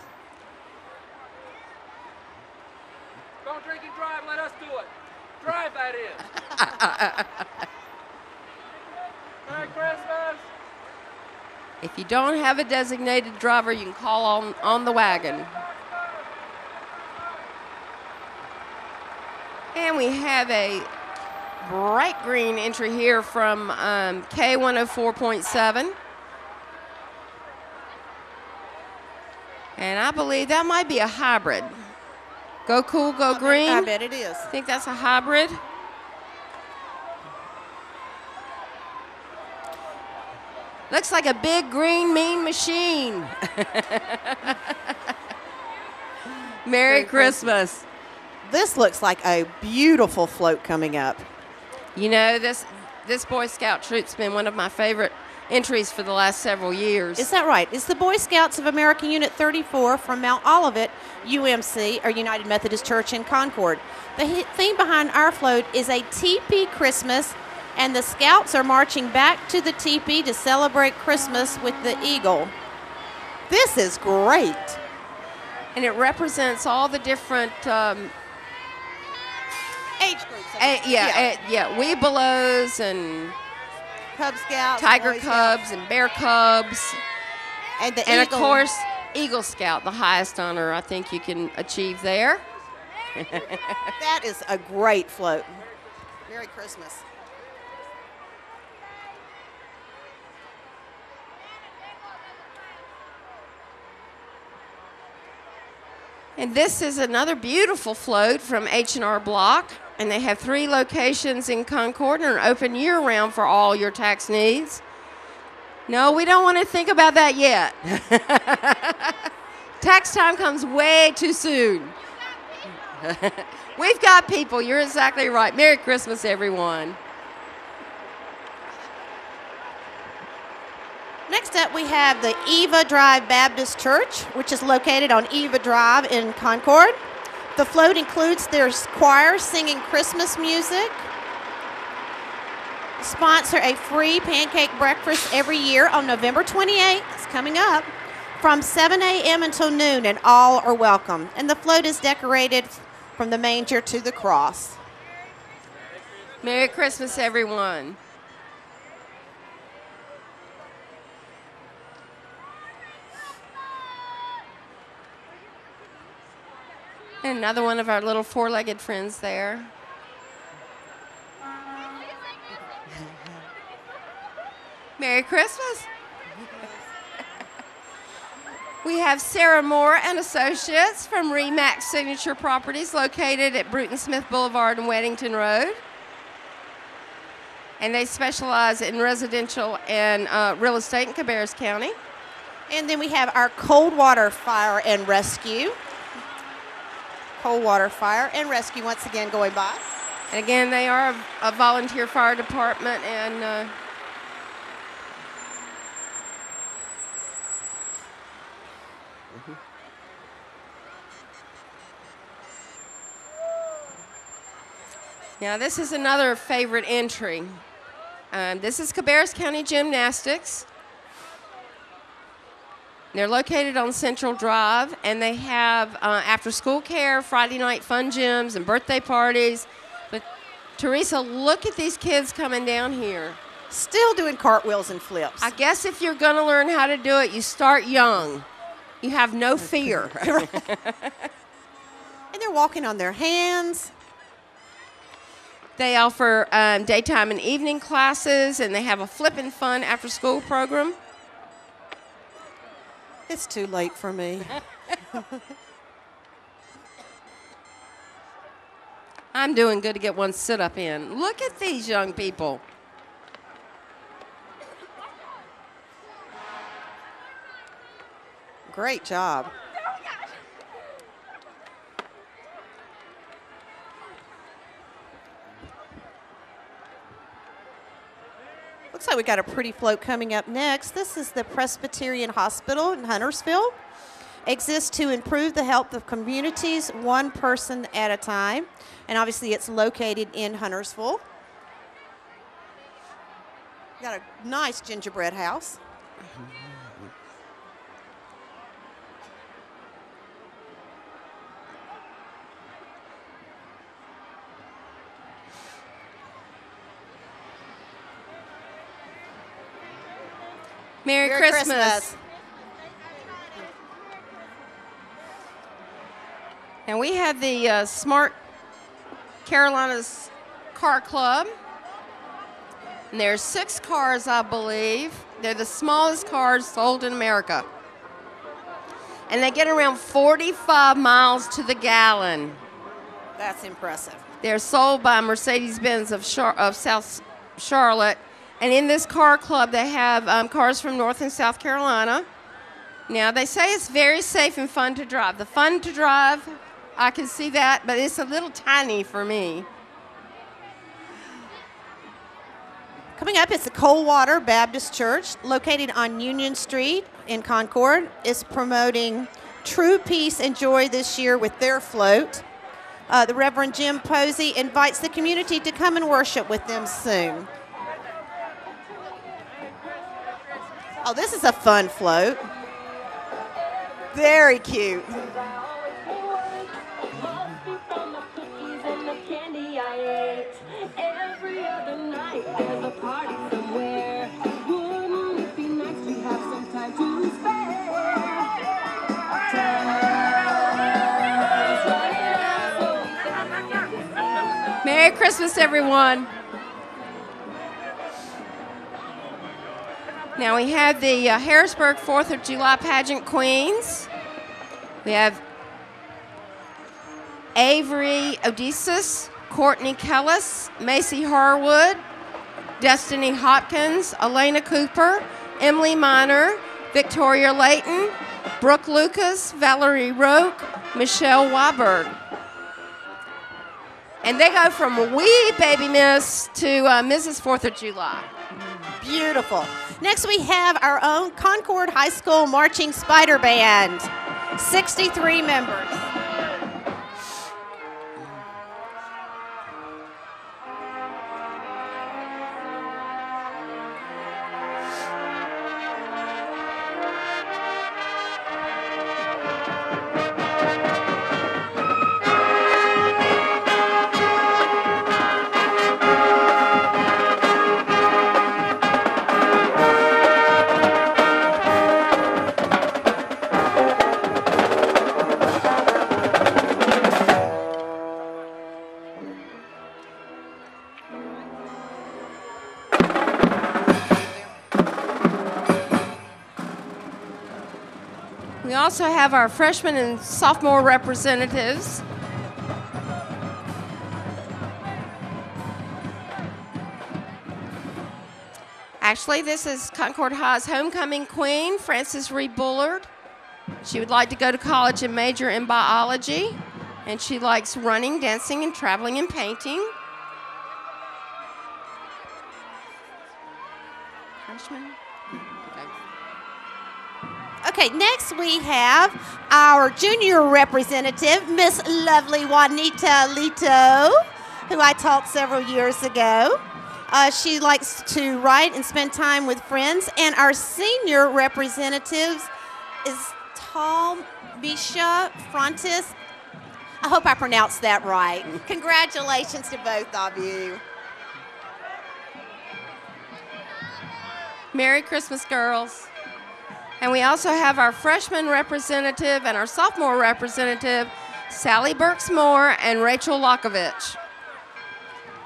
Don't drink and drive. Let us do it. Drive, that is. Merry Christmas. If you don't have a designated driver, you can call on the wagon. And we have a bright green entry here from K104.7. And I believe that might be a hybrid. Go Cool, Go Green. I bet it is. I think that's a hybrid. Looks like a big green mean machine. Merry Christmas. This looks like a beautiful float coming up. You know, this Boy Scout troop's been one of my favorite entries for the last several years. Is that right? It's the Boy Scouts of America Unit 34 from Mount Olivet, UMC, or United Methodist Church in Concord. The theme behind our float is a teepee Christmas, and the Scouts are marching back to the teepee to celebrate Christmas with the eagle. This is great. And it represents all the different Age groups. Weebelows and Cub Scouts, Tiger Boy Cubs Scouts. and Bear Cubs. And of course, Eagle Scout, the highest honor I think you can achieve there. That is a great float. Merry Christmas. And this is another beautiful float from H&R Block. And they have 3 locations in Concord and are open year-round for all your tax needs. No, we don't want to think about that yet. Tax time comes way too soon. We've got people. You're exactly right. Merry Christmas, everyone. Next up, we have the Eva Drive Baptist Church, which is located on Eva Drive in Concord. The float includes their choir singing Christmas music. Sponsor a free pancake breakfast every year on November 28th. It's coming up from 7 a.m. until noon, and all are welcome. And the float is decorated from the manger to the cross. Merry Christmas, everyone. And another one of our little four-legged friends there. Merry Christmas. We have Sarah Moore and Associates from Remax Signature Properties located at Bruton Smith Boulevard and Weddington Road. And they specialize in residential and real estate in Cabarrus County. And then we have our Coldwater Fire and Rescue. Coldwater Fire and Rescue once again going by. And again, they are a volunteer fire department, and now this is another favorite entry. This is Cabarrus County Gymnastics. They're located on Central Drive, and they have after-school care, Friday night fun gyms, and birthday parties. But Teresa, look at these kids coming down here. Still doing cartwheels and flips. I guess if you're going to learn how to do it, you start young. You have no fear. And they're walking on their hands. They offer daytime and evening classes, and they have a flippin' fun after-school program. It's too late for me. I'm doing good to get one sit-up in. Look at these young people. Great job. Looks like we got a pretty float coming up next. This is the Presbyterian Hospital in Huntersville. Exists to improve the health of communities one person at a time. And obviously it's located in Huntersville. Got a nice gingerbread house. Merry Christmas. And we have the Smart Carolinas Car Club. And there's 6 cars, I believe. They're the smallest cars sold in America. And they get around 45 miles to the gallon. That's impressive. They're sold by Mercedes-Benz of South Charlotte. And in this car club, they have cars from North and South Carolina. Now, they say it's very safe and fun to drive. The fun to drive, I can see that, but it's a little tiny for me. Coming up is the Coldwater Baptist Church, located on Union Street in Concord, is promoting true peace and joy this year with their float. The Reverend Jim Posey invites the community to come and worship with them soon. Oh, this is a fun float. Very cute. Merry Christmas, everyone. Now we have the Harrisburg 4th of July pageant queens. We have Avery Odysseus, Courtney Kellis, Macy Harwood, Destiny Hopkins, Elena Cooper, Emily Miner, Victoria Layton, Brooke Lucas, Valerie Roque, Michelle Weiberg. And they go from wee baby miss to Mrs. 4th of July. Beautiful. Next we have our own Concord High School Marching Spider Band. 63 members. We also have our freshman and sophomore representatives. Actually, this is Concord High's homecoming queen, Frances Reed Bullard. She would like to go to college and major in biology, and she likes running, dancing, and traveling and painting. Freshman? Okay, next we have our junior representative, Miss Lovely Juanita Lito, who I taught several years ago. She likes to write and spend time with friends. And our senior representative is Talmisha Frontis. I hope I pronounced that right. Congratulations to both of you. Merry Christmas, girls. And we also have our freshman representative and our sophomore representative, Sally Burks-Moore and Rachel Lokovich.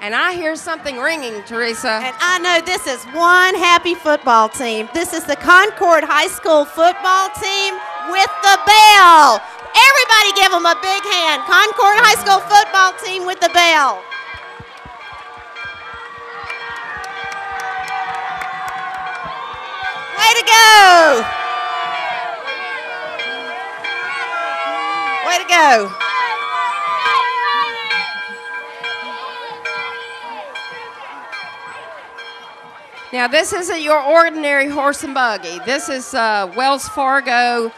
And I hear something ringing, Teresa. And I know this is one happy football team. This is the Concord High School football team with the bell. Everybody give them a big hand. Concord High School football team with the bell. Way to go. Way to go. Now, this isn't your ordinary horse and buggy. This is Wells Fargo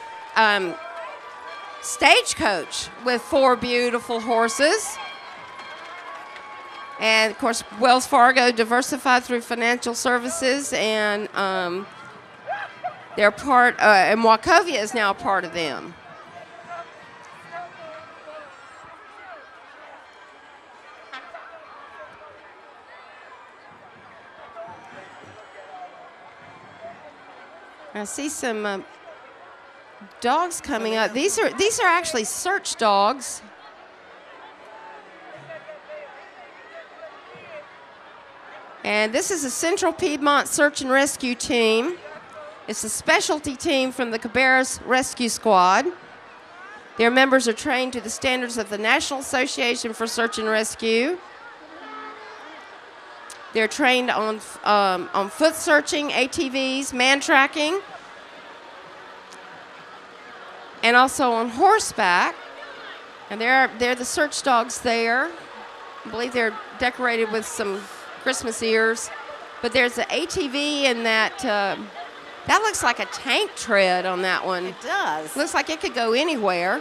Stagecoach with 4 beautiful horses. And, of course, Wells Fargo diversified through financial services, and they're part, and Wachovia is now a part of them. I see some dogs coming up. These are actually search dogs. And this is a Central Piedmont Search and Rescue Team. It's a specialty team from the Cabarrus Rescue Squad. Their members are trained to the standards of the National Association for Search and Rescue. They're trained on foot searching, ATVs, man tracking, and also on horseback. And they're the search dogs there. I believe they're decorated with some Christmas ears. But there's an ATV and that looks like a tank tread on that one. It does. Looks like it could go anywhere.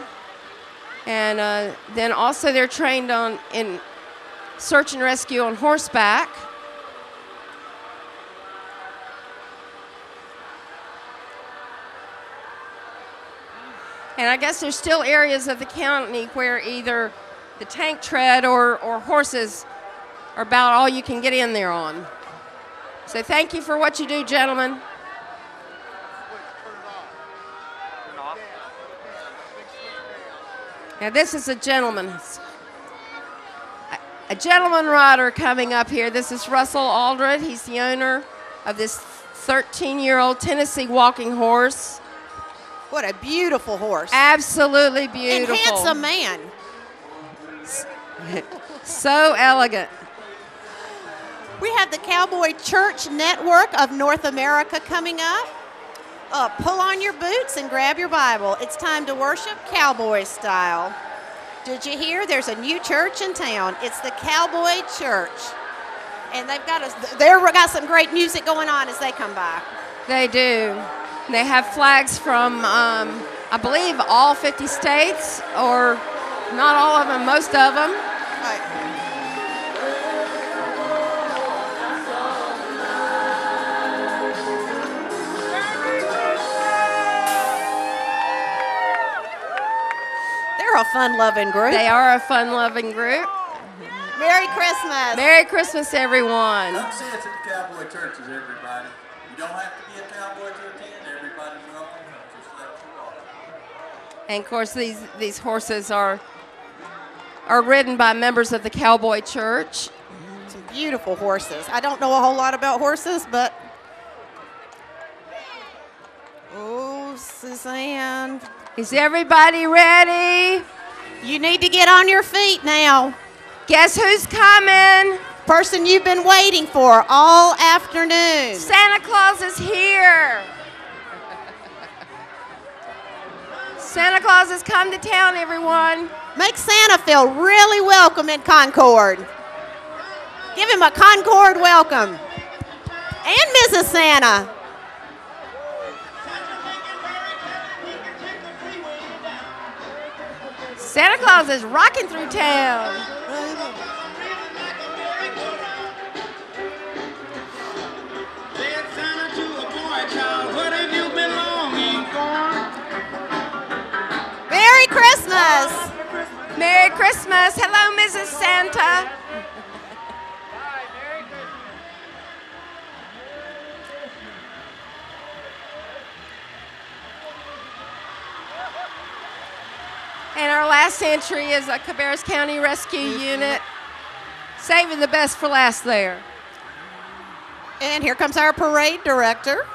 And then also they're trained in search and rescue on horseback. And I guess there's still areas of the county where either the tank tread or horses are about all you can get in there on. So thank you for what you do, gentlemen. Now this is a gentleman rider coming up here. This is Russell Aldred. He's the owner of this 13-year-old Tennessee walking horse. What a beautiful horse. Absolutely beautiful. And handsome man. So elegant. We have the Cowboy Church Network of North America coming up. Pull on your boots and grab your Bible. It's time to worship cowboy style. Did you hear? There's a new church in town. It's the Cowboy Church. And they've got some great music going on as they come by. They do. They have flags from, I believe, all 50 states, or not all of them, most of them. Right. They're a fun-loving group. They are a fun-loving group. Merry Christmas. Merry Christmas, everyone. Come see us at the Cowboy Churches, everybody. You don't have to be a cowboy to attend. Everybody's welcome. Just let you walk. And, of course, these horses are ridden by members of the Cowboy Church. Some beautiful horses. I don't know a whole lot about horses, but oh go, Suzanne. Is everybody ready? You need to get on your feet now. Guess who's coming? Person you've been waiting for all afternoon. Santa Claus is here. Santa Claus has come to town, everyone. Make Santa feel really welcome in Concord. Give him a Concord welcome. And Mrs. Santa. Santa Claus is rocking through town. Said Santa to a boy child, what have you been longing for? Merry Christmas. Merry Christmas. Hello, Mrs. Santa. And our last entry is a Cabarrus County Rescue Unit. Saving the best for last there. And here comes our parade director.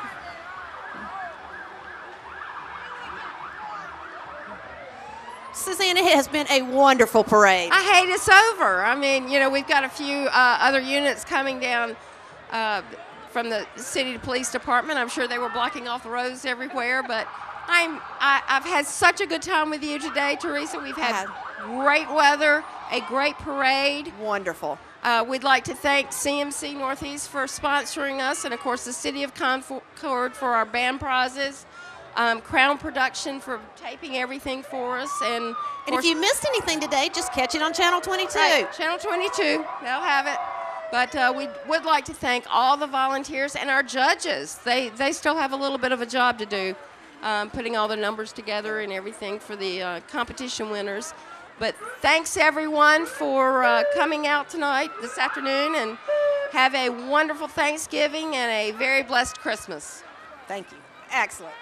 Susanna, it has been a wonderful parade. I hate it's over. I mean, you know, we've got a few other units coming down from the city police department. I'm sure they were blocking off the roads everywhere, but I've had such a good time with you today, Teresa. We've had great weather, a great parade. Wonderful. We'd like to thank CMC Northeast for sponsoring us, and of course the City of Concord for our band prizes, Crown Production for taping everything for us, and if you missed anything today, just catch it on Channel 22. Right, Channel 22, they'll have it. But we would like to thank all the volunteers and our judges. They still have a little bit of a job to do. Putting all the numbers together and everything for the competition winners. But thanks everyone for coming out tonight, this afternoon, and have a wonderful Thanksgiving and a very blessed Christmas. Thank you. Excellent.